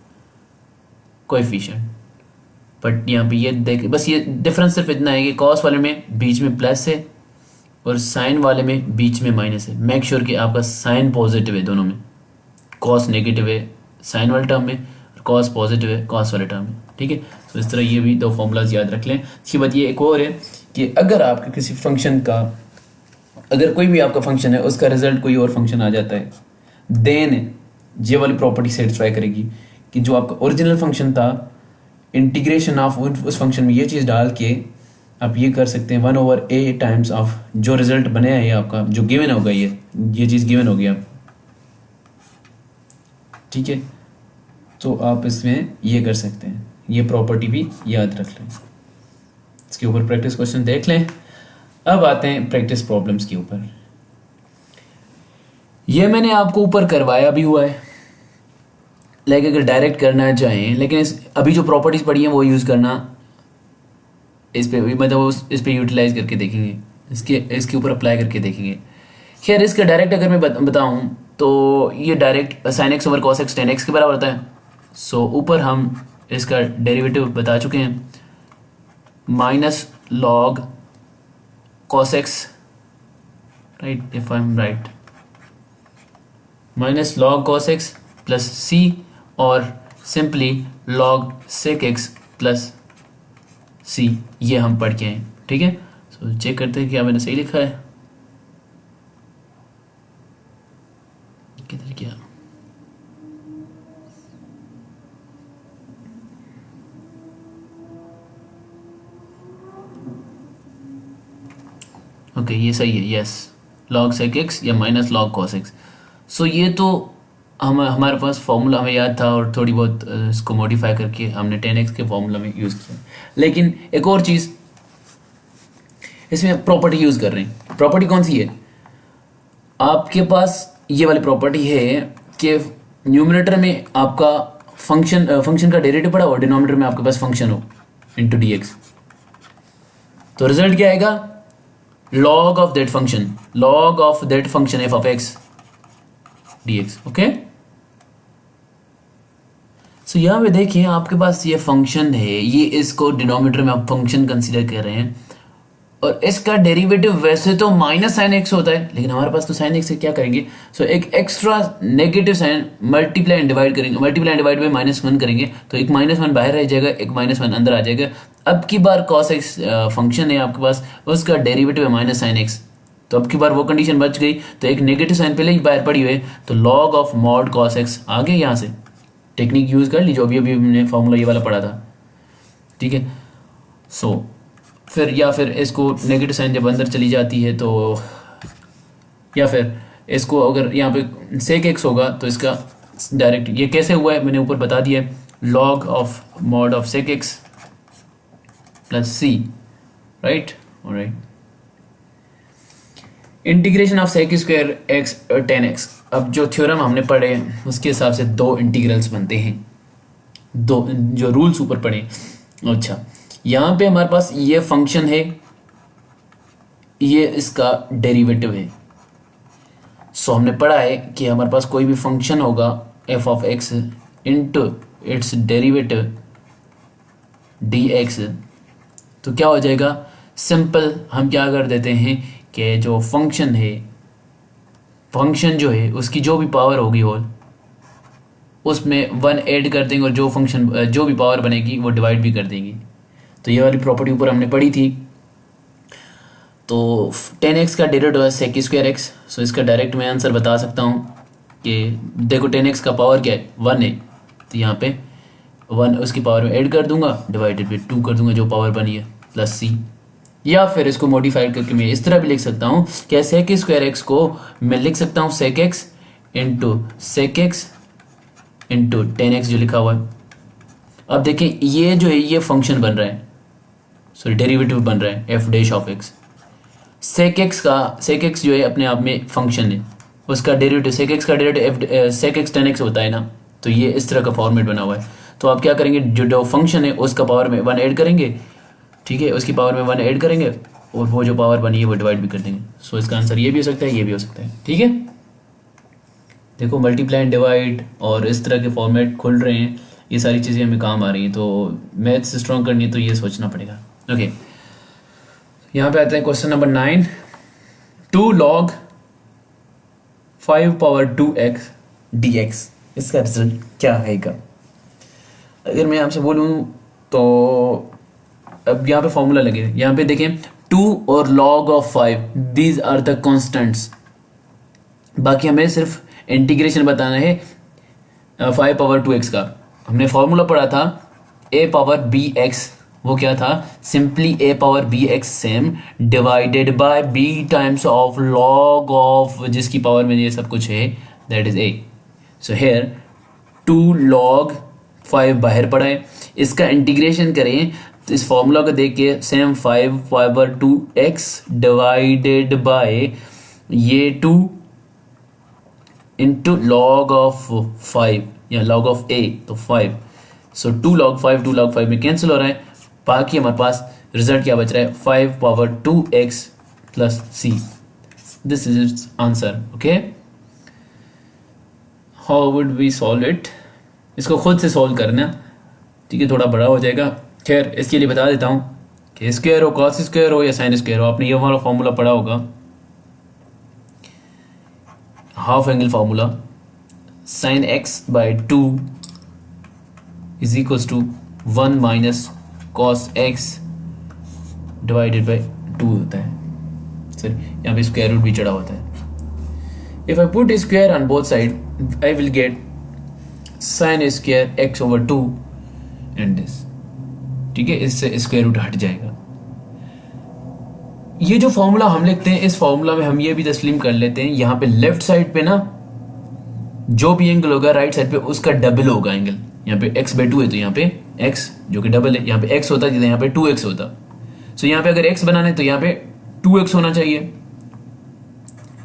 कोएफिशिएंट। बट यहाँ पे ये देख, बस ये डिफरेंस सिर्फ इतना है कि कॉस वाले में बीच में प्लस है और साइन वाले में बीच में माइनस है। मेक श्योर कि आपका साइन पॉजिटिव है दोनों में, कॉस नेगेटिव है साइन वाले टर्म में और कॉस पॉजिटिव है कॉस वाले टर्म में, ठीक है। तो इस तरह ये भी दो फॉर्मूलाज याद रख लें। इसके बाद ये एक और है कि अगर आपके किसी फंक्शन का, अगर कोई भी आपका फंक्शन है उसका रिजल्ट कोई और फंक्शन आ जाता है, देन ये वाली प्रॉपर्टी सेटिस्फाई करेगी कि जो आपका ओरिजिनल फंक्शन था, इंटीग्रेशन ऑफ उस फंक्शन में ये चीज़ डाल के आप ये कर सकते हैं 1/a टाइम्स ऑफ जो रिजल्ट बने है आपका, जो गिवन होगा, ये चीज़ गिवन होगी आप, ठीक है। तो आप इसमें ये कर सकते हैं, ये प्रॉपर्टी भी याद रख लें। इसके ऊपर प्रैक्टिस क्वेश्चन देख लें। अब आते हैं प्रैक्टिस प्रॉब्लम्स के ऊपर। ये मैंने आपको ऊपर करवाया भी हुआ है, लाइक अगर डायरेक्ट करना चाहें, लेकिन अभी जो प्रॉपर्टीज पढ़ी हैं वो यूज़ करना, इस पे मतलब इस पे यूटिलाइज करके देखेंगे, इसके ऊपर अप्लाई करके देखेंगे। खैर इसका डायरेक्ट अगर मैं बताऊं तो ये direct sine x over cos x ten x के बराबर होता है। सो ऊपर हम इसका डेरिवेटिव बता चुके हैं, minus log cos x right, if I am right, minus log cos x plus c और simply log sec x plus c, ये हम पढ़ के आए, ठीक है। सो चेक करते हैं क्या मैंने सही लिखा है, किधर क्या, ओके ये सही है, यस, लॉग सेक एक्स या माइनस लॉग कॉस एक्स। सो ये तो हमारे पास फॉर्मूला हमें याद था और थोड़ी बहुत इसको मॉडिफाई करके हमने 10x के फॉर्मूला में यूज़ किया। लेकिन एक और चीज़, इसमें प्रॉपर्टी यूज़ कर रहे हैं। प्रॉपर्टी कौन सी है, आपके पास ये वाली प्रॉपर्टी है कि न्यूमरेटर में आपका फंक्शन का डेरिवेटिव पड़ा और डिनोमिनेटर में आपके पास फंक्शन हो इंटू डी एक्स, तो रिजल्ट क्या आएगा, log of that function f of x dx, okay. So यहाँ पे देखिए आपके पास ये फंक्शन है, ये इसको डिनोमिनेटर में आप फंक्शन कंसीडर कर रहे हैं और इसका डेरिवेटिव वैसे तो माइनस साइन एक्स होता है, लेकिन हमारे पास तो साइन एक्स से क्या करेंगे, सो एक extra negative sine multiply and divide करेंगे, मल्टीप्लाई एंड डिवाइड में -1 करेंगे तो एक -1 बाहर रह जाएगा, एक -1 अंदर आ जाएगा। अब की बार cos x फंक्शन है आपके पास, उसका डेरिवेटिव है माइनस साइन एक्स, तो अब की बार वो कंडीशन बच गई, तो एक नेगेटिव साइन पहले ही बाहर पड़ी हुई है, तो log of mod cos x आ गए, यहाँ से टेक्निक यूज कर ली जो अभी हमने फॉर्मूला ये वाला पढ़ा था, ठीक है। सो फिर या फिर इसको नेगेटिव साइन जब अंदर चली जाती है तो, या फिर इसको अगर यहाँ पे सेक एक्स होगा तो इसका डायरेक्ट ये कैसे हुआ है मैंने ऊपर बता दिया है, log of mod of sec x plus c, right, alright. Integration of sec square x और 10x, अब जो थ्योरम हमने पढ़े उसके हिसाब से दो इंटीग्रल्स बनते हैं, दो जो रूल्स ऊपर पढ़े। अच्छा, यहाँ पे हमारे पास ये फंक्शन है, ये इसका डेरिवेटिव है। सो हमने पढ़ा है कि हमारे पास कोई भी फंक्शन होगा f of x into its derivative dx, तो क्या हो जाएगा, सिंपल हम क्या कर देते हैं कि जो फंक्शन है, फंक्शन जो है उसकी जो भी पावर होगी होल उसमें 1 ऐड कर देंगे और जो फंक्शन जो भी पावर बनेगी वो डिवाइड भी कर देंगे। तो ये वाली प्रॉपर्टी ऊपर हमने पढ़ी थी। तो 10x का डेरिवेटिव है सेक स्क्वायर एक्स, सो इसका डायरेक्ट मैं आंसर बता सकता हूँ कि देखो 10x का पावर क्या है, 1 है, तो यहाँ पे 1 उसकी पावर में ऐड कर दूंगा, डिवाइडेड बाई 2 कर दूंगा जो पावर बनी है, प्लस सी। या फिर इसको मॉडिफाई करके मैं इस तरह भी लिख सकता हूँ कि सेक स्क्वायर एक्स को मैं लिख सकता हूँ sec x into sec x into 10x जो लिखा हुआ है। अब देखें ये जो है ये फंक्शन बन रहा है, सॉरी डेरिवेटिव बन रहा है f dash of x. Sec x जो है अपने आप में फंक्शन है, उसका डेरिवेटिव सेक एक्स का डेरिवेटिव सेक एक्स 10x होता है ना, तो ये इस तरह का फॉर्मेट बना हुआ है। तो आप क्या करेंगे, जो फंक्शन है उसका पावर में 1 ऐड करेंगे, ठीक है, उसकी पावर में 1 ऐड करेंगे और वो जो पावर बनी है वो डिवाइड भी कर देंगे। सो इसका आंसर ये भी हो सकता है, ये भी हो सकता है, ठीक है। देखो मल्टीप्लाई एंड डिवाइड और इस तरह के फॉर्मेट खुल रहे हैं, ये सारी चीज़ें हमें काम आ रही हैं। तो मैथ्स स्ट्रॉन्ग करनी है तो ये सोचना पड़ेगा। ओके, यहाँ पे आता है question number 9, 2 log 5 power 2x dx, इसका रिजल्ट क्या आएगा। अगर मैं आपसे बोलूँ तो अब यहाँ पे फॉर्मूला लगे, यहाँ पे देखें 2 और log of 5, these are the constants. बाकी हमें सिर्फ इंटीग्रेशन बताना है 5 पावर 2x का। हमने फॉर्मूला पढ़ा था a पावर bx, वो क्या था, simply a power bx same divided bye b times of log of जिसकी पावर में ये सब कुछ है, that is a। So here 2 log 5 बाहर पड़ा है, इसका इंटीग्रेशन करें तो इस फॉर्मूला को देख के same 5 power 2x divided by ये 2 इंटू लॉग ऑफ 5 या लॉग ऑफ a, तो 5। सो 2 log 5 में कैंसिल हो रहा है, बाकी हमारे पास रिजल्ट क्या बच रहा है, 5 power 2x plus c। This is its answer. Okay, how would we solve it, इसको खुद से सॉल्व करना, ठीक है, थोड़ा बड़ा हो जाएगा। खैर इसके लिए बता देता हूँ कि स्क्वायर हो, कॉस स्क्वायर हो या साइन स्क्वायर हो, आपने ये वाला फॉर्मूला पढ़ा होगा half angle formula sine x by 2 is equals to 1 minus cos x divided by 2 होता है। सर यहाँ पे स्क्वायर रूट भी चढ़ा होता है। If I put square on both side I will get sine square x over 2 and this, ठीक है, इससे स्क्वायर रूट हट जाएगा। ये जो फॉर्मूला हम लिखते हैं, इस फॉर्मूला में हम ये भी तस्लीम कर लेते हैं, यहाँ पे लेफ्ट साइड पे ना जो भी एंगल होगा राइट साइड पे उसका डबल होगा एंगल। यहाँ पे x बाई 2 है तो यहाँ पे x जो कि डबल है, यहाँ पे x होता है यहाँ पे 2x होता। सो यहाँ पे अगर x बनाना है तो यहाँ पे 2x होना चाहिए।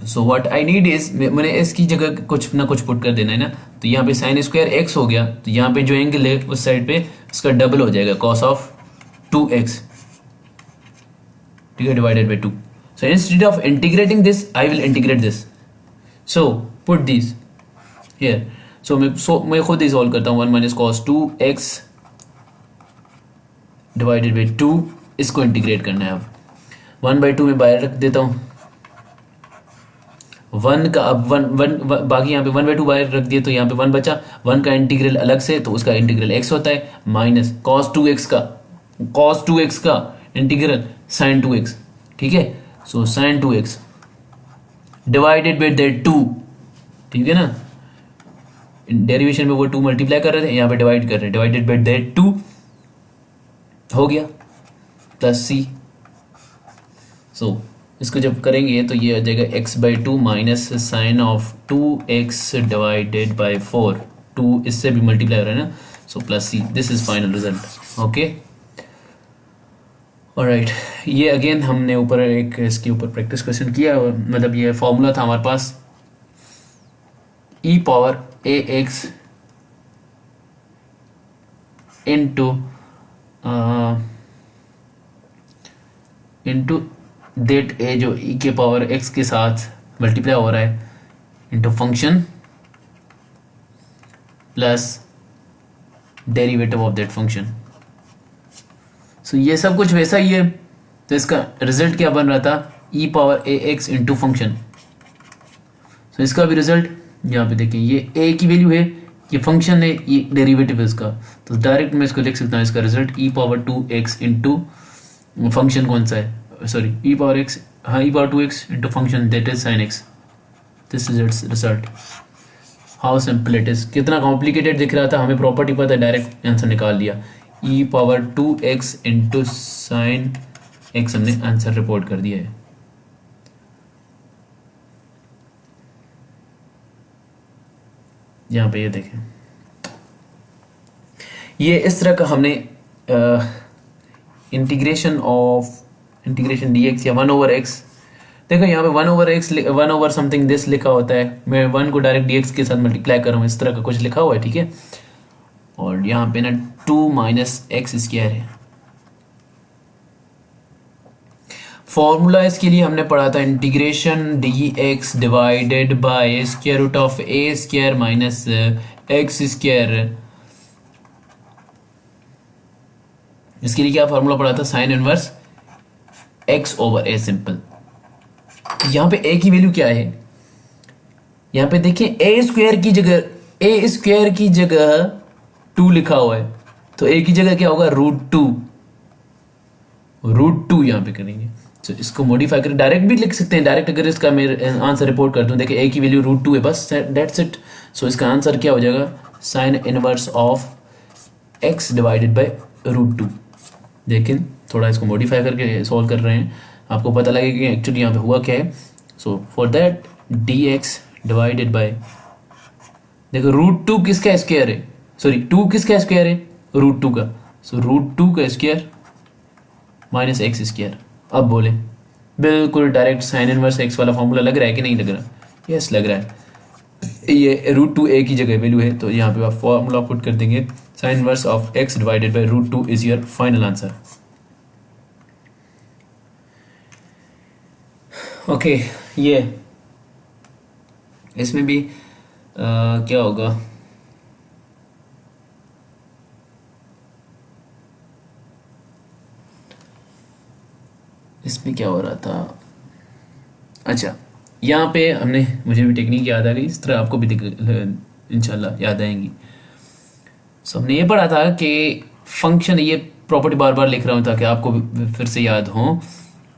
So what I need is, मैंने s की जगह कुछ ना कुछ पुट कर देना है ना, तो यहाँ पे साइन स्क्वायर x हो गया, तो यहाँ पे जो एंगल है उस साइड पे उसका डबल हो जाएगा cos ऑफ 2x, ठीक है, divided by 2। So instead of integrating this I will integrate this. So put this here. So मैं खुद ही सॉल्व करता हूँ। 1 minus cos 2x divided by 2, इसको इंटीग्रेट करना है। अब 1 बाई 2 में बाहर रख देता हूँ 1 का, अब 1 बाकी यहाँ पे 1 बाई 2 बाहर रख दिए तो यहाँ पे 1 बचा। 1 का इंटीग्रल अलग से तो उसका इंटीग्रल x होता है, माइनस cos 2x का इंटीग्रल sin 2x, ठीक है। सो sin 2x divided by that 2, ठीक है ना, डेरिवेशन में वो 2 मल्टीप्लाई कर रहे थे, यहाँ पे डिवाइड कर रहे हैं, डिवाइडेड बाई दैट 2 हो गया प्लस c। सो इसको जब करेंगे तो ये आ जाएगा x by 2 minus sine of 2x divided by 4, 2 इससे भी मल्टीप्लाई हो रहा है ना, so plus c। This is final result. Okay alright, ये अगेन हमने ऊपर एक इसके ऊपर प्रैक्टिस क्वेश्चन किया, मतलब ये फॉर्मूला था हमारे पास e power ax into that a जो e के पावर x के साथ मल्टीप्लाई हो रहा है into function plus derivative of that function. So ये सब कुछ वैसा ही है। तो इसका रिजल्ट क्या बन रहा था, e power ax into function. So इसका भी रिजल्ट यहाँ पे देखिए, ये a की वैल्यू है, ये फंक्शन है, ये डेरिवेटिव है इसका, तो डायरेक्ट मैं इसको लिख सकता हूँ, इसका result e power 2x into function कौन सा है, सॉरी e पावर x, हाँ e power 2x into function that is sin x। This is it's result. How simple it is, कितना कॉम्प्लिकेटेड दिख रहा था, हमें प्रॉपर्टी पता है, डायरेक्ट आंसर निकाल लिया। e power 2x into sine x हमने आंसर रिपोर्ट कर दिया है। यहाँ पे ये देखें, ये इस तरह का हमने इंटीग्रेशन dx या 1/x, देखो यहाँ पे 1/x 1 समथिंग दिस लिखा होता है, मैं 1 को डायरेक्ट dx के साथ मल्टीप्लाई कर रहा हूँ, इस तरह का कुछ लिखा हुआ है, ठीक है। और यहाँ पे ना 2 माइनस एक्स स्क्वायर है। फॉर्मूला इसके लिए हमने पढ़ा था integration dx divided by square root of a square minus x square. इसके लिए क्या फॉर्मूला पढ़ा था, sine inverse x over a simple. यहाँ पे a की वैल्यू क्या है, यहाँ पे देखिए a स्क्वायर की जगह 2 लिखा हुआ है, तो a की जगह क्या होगा, √2 यहाँ पे करेंगे। तो इसको मॉडिफाई करके डायरेक्ट भी लिख सकते हैं, डायरेक्ट अगर इसका मैं आंसर रिपोर्ट कर दूं, देखिए a की वैल्यू √2 है, बस दैट्स इट। सो इसका आंसर क्या हो जाएगा, sine inverse of x divided by √2। लेकिन थोड़ा इसको मॉडिफाई करके सॉल्व कर रहे हैं, आपको पता लगेगा कि एक्चुअली यहाँ पे हुआ क्या है। So for that dx divided bye, देखो √2 किसका स्क्वायर है, सॉरी 2 किसका स्क्वायर है, √2 का। सो √2 का स्क्वायर माइनस एक्स स्क्वायर। अब बोले बिल्कुल डायरेक्ट साइन इनवर्स एक्स वाला फॉर्मूला लग रहा है कि नहीं लग रहा, यस लग रहा है। ये √2 a की जगह वैल्यू है, तो यहाँ पे आप फॉर्मूला पुट कर देंगे, sine inverse of x divided by √2 is your final answer. Okay, ये इसमें भी क्या होगा, इसमें क्या हो रहा था, अच्छा यहाँ पे हमने, मुझे भी टेक्निक याद आ गई, इस तरह आपको भी इंशाल्लाह याद आएंगी। सो हमने ये पढ़ा था कि फंक्शन, ये प्रॉपर्टी बार बार लिख रहा हूँ ताकि आपको फिर से याद हो।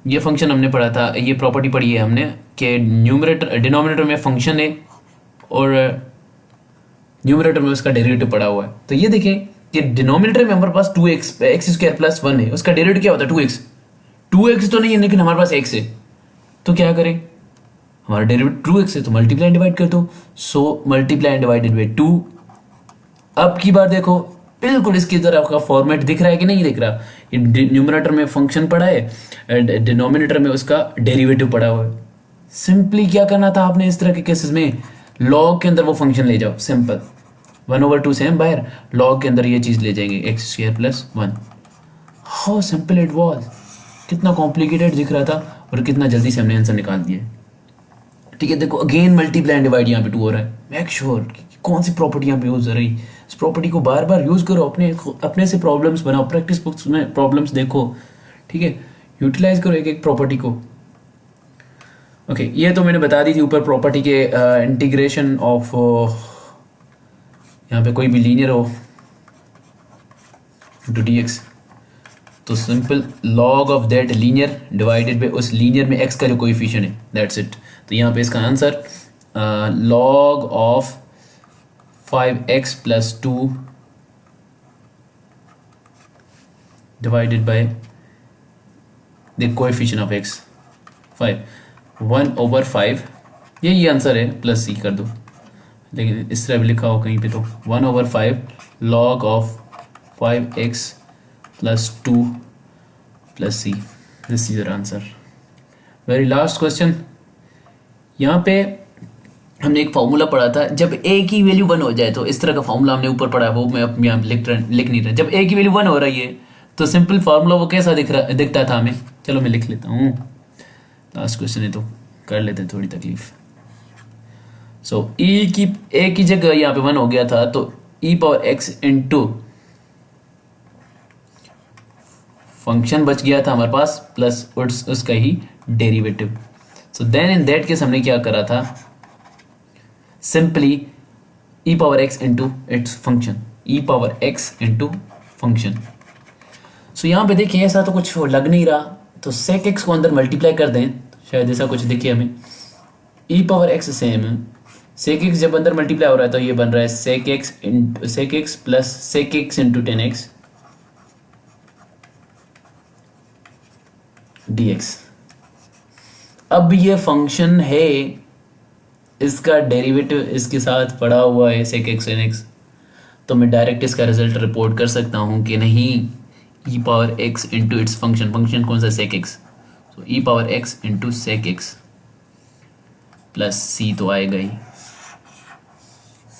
ये फंक्शन हमने पढ़ा था, ये प्रॉपर्टी पढ़ी है हमने कि न्यूमरेटर डिनोमिनेटर में फंक्शन है और न्यूमरेटर में उसका डेरिवेटिव पड़ा हुआ है। तो ये देखें कि डिनोमिनेटर में हमारे पास 2x एक्स स्क्वायर प्लस 1 है, उसका डेरिवेटिव क्या होता है 2x। 2x तो नहीं है लेकिन हमारे पास x है, तो क्या करें, हमारा डेरिवेटिव 2x है तो मल्टीप्लाई एंड डिवाइड कर दो। सो मल्टीप्लाई एंड डिवाइडेड बाई 2। अब की बार देखो बिल्कुल इसकी तरह आपका फॉर्मेट दिख रहा है कि नहीं दिख रहा। न्यूमरेटर में फंक्शन पड़ा है, डिनोमिनेटर में उसका डेरिवेटिव पड़ा हुआ है। सिंपली क्या करना था आपने इस तरह के केसेस में, लॉग के अंदर वो फंक्शन ले जाओ, सिंपल 1/2 से हम बाहर लॉग के अंदर ये चीज ले जाएंगे x square plus 1। How simple it was, कितना कॉम्प्लिकेटेड दिख रहा था और कितना जल्दी से हमने आंसर निकाल दिया। ठीक है, देखो अगेन मल्टीप्लाई एंड डिवाइड यहाँ पे 2 हो रहा है। मेक श्योर कौन सी प्रॉपर्टी यहाँ पे यूज हो रही, इस प्रॉपर्टी को बार बार यूज करो, अपने से प्रॉब्लम्स बनाओ, प्रैक्टिस बुक्स में प्रॉब्लम्स देखो। ठीक है, यूटिलाइज करो एक एक प्रॉपर्टी को। ओके, ये तो मैंने बता दी थी ऊपर प्रॉपर्टी के इंटीग्रेशन ऑफ, यहाँ पे कोई भी लीनियर हो टू dx, तो simple log of that linear divided by उस लीनियर में x का जो कोएफिशिएंट है, दैट्स इट। तो यहाँ पे इसका answer log of 5x plus 2 divided by the coefficient of x 5, 1/5, यही आंसर है, प्लस c कर दो, लेकिन इस तरह भी लिखा हो कहीं पे तो 1/5 log of 5x plus 2 plus c, this is your answer. Very last question, यहाँ पे हमने एक फॉर्मूला पढ़ा था, जब a की वैल्यू 1 हो जाए, तो इस तरह का फॉर्मूला हमने ऊपर पढ़ा है, वो मैं अब यहाँ लिख नहीं रहा। जब a की वैल्यू 1 हो रही है तो सिंपल फॉर्मूला वो कैसा दिखता था हमें, चलो मैं लिख लेता हूँ, लास्ट क्वेश्चन है तो कर लेते हैं थोड़ी तकलीफ। सो a की जगह यहाँ पे 1 हो गया था, तो e⁻x इंटू फंक्शन बच गया था हमारे पास प्लस उसका ही derivative. So then in that case हमने क्या करा था, simply e⁻x into its function, e⁻x into function. So यहाँ पे देखिए ऐसा तो कुछ लग नहीं रहा, तो sec x को अंदर मल्टीप्लाई कर दें, शायद ऐसा कुछ दिखे हमें। e⁻x सेम है, sec x जब अंदर मल्टीप्लाई हो रहा है तो ये बन रहा है sec x plus sec x into 10x dx। अब ये फंक्शन है, इसका डेरिवेटिव इसके साथ पड़ा हुआ है sec x n x, तो मैं डायरेक्ट इसका रिजल्ट रिपोर्ट कर सकता हूँ कि नहीं, e⁻x into its function, function कौन सा sec x, तो e⁻x into sec x plus c तो आएगा ही।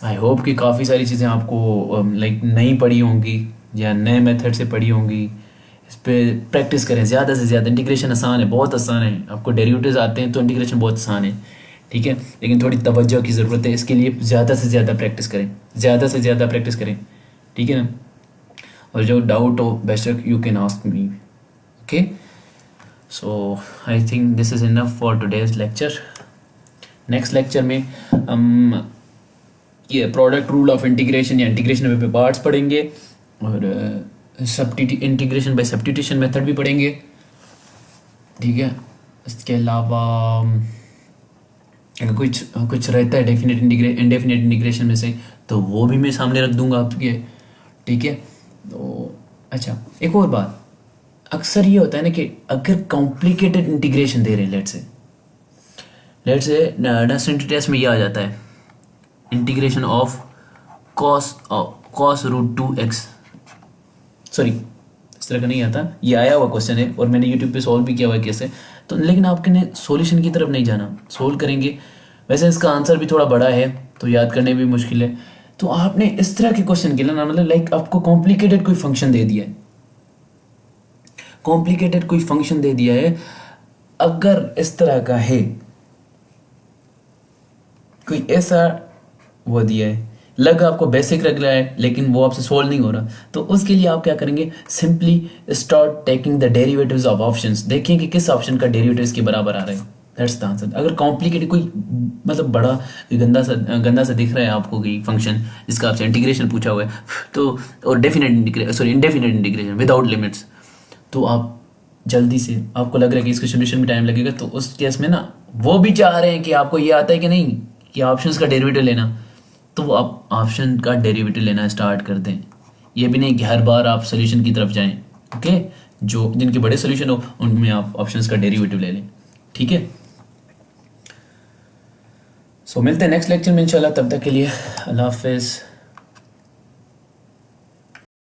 आई होप कि काफ़ी सारी चीज़ें आपको लाइक नहीं पढ़ी होंगी या नए मेथड से पढ़ी होंगी। इस पर प्रैक्टिस करें ज़्यादा से ज़्यादा। इंटीग्रेशन आसान है, बहुत आसान है, आपको डेरिवेटिव्स आते हैं तो इंटीग्रेशन बहुत आसान है, ठीक है, लेकिन थोड़ी तवज्जो की ज़रूरत है, इसके लिए ज़्यादा से ज़्यादा प्रैक्टिस करें, ज़्यादा से ज़्यादा प्रैक्टिस करें, ठीक है ना। और जो डाउट हो बेशक you can ask me, okay. So I think this is enough for today's lecture. Next lecture में हम ये प्रोडक्ट रूल ऑफ इंटीग्रेशन या इंटीग्रेशन पे पार्ट्स पढ़ेंगे और इंटीग्रेशन बाय सब्स्टिट्यूशन मेथड भी पढ़ेंगे, ठीक है। इसके अलावा अगर कुछ रहता है इंडेफिनेट इंटीग्रेशन में से तो वो भी मैं सामने रख दूंगा आपके, ठीक है। तो अच्छा, एक और बात, अक्सर ये होता है ना कि अगर कॉम्प्लिकेटेड इंटीग्रेशन दे रहे हैं, लेट्स से डेंसिटी टेस्ट में ये आ जाता है integration of cos √2x, sorry इस तरह का नहीं आता, ये आया हुआ क्वेश्चन है और मैंने यूट्यूब पे सॉल्व भी किया हुआ है कैसे, तो लेकिन आपके ने सॉल्यूशन की तरफ नहीं जाना, सोल्व करेंगे। वैसे इसका आंसर भी थोड़ा बड़ा है तो याद करने भी मुश्किल है, तो आपने इस तरह के क्वेश्चन के लिए ना, मतलब लाइक आपको कॉम्प्लिकेटेड कोई फंक्शन दे दिया है, कॉम्प्लिकेटेड कोई फंक्शन दे दिया है, अगर इस तरह का है कोई ऐसा वो दिया है, लग आपको बेसिक लग रहा है लेकिन वो आपसे सोल्व नहीं हो रहा, तो उसके लिए आप क्या करेंगे, simply start taking the derivatives of options. देखिए कि किस ऑप्शन का डेरिवेटिव इसके बराबर आ रहा है, दैट्स द आंसर। अगर कॉम्प्लिकेटेड कोई मतलब बड़ा गंदा सा दिख रहा है आपको कोई फंक्शन जिसका आपसे इंटीग्रेशन पूछा हुआ है, तो और इंडेफिनेट इंटीग्रेशन विदाउट लिमिट्स, तो आप जल्दी से, आपको लग रहा है कि इसके सोल्यूशन में टाइम लगेगा, तो उस केस में ना वो भी चाह रहे हैं कि आपको ये आता है कि नहीं, कि ऑप्शंस का डेरिवेटिव लेना, तो वो आप ऑप्शन का डेरिवेटिव लेना स्टार्ट कर दें। ये भी नहीं कि हर बार आप सोल्यूशन की तरफ जाएं। ओके, जो जिनके बड़े सोल्यूशन हो उनमें आप ऑप्शंस का डेरिवेटिव ले लें। ठीक है, सो मिलते हैं नेक्स्ट लेक्चर में इंशाल्लाह। तब तक के लिए अल्लाह हाफिज़।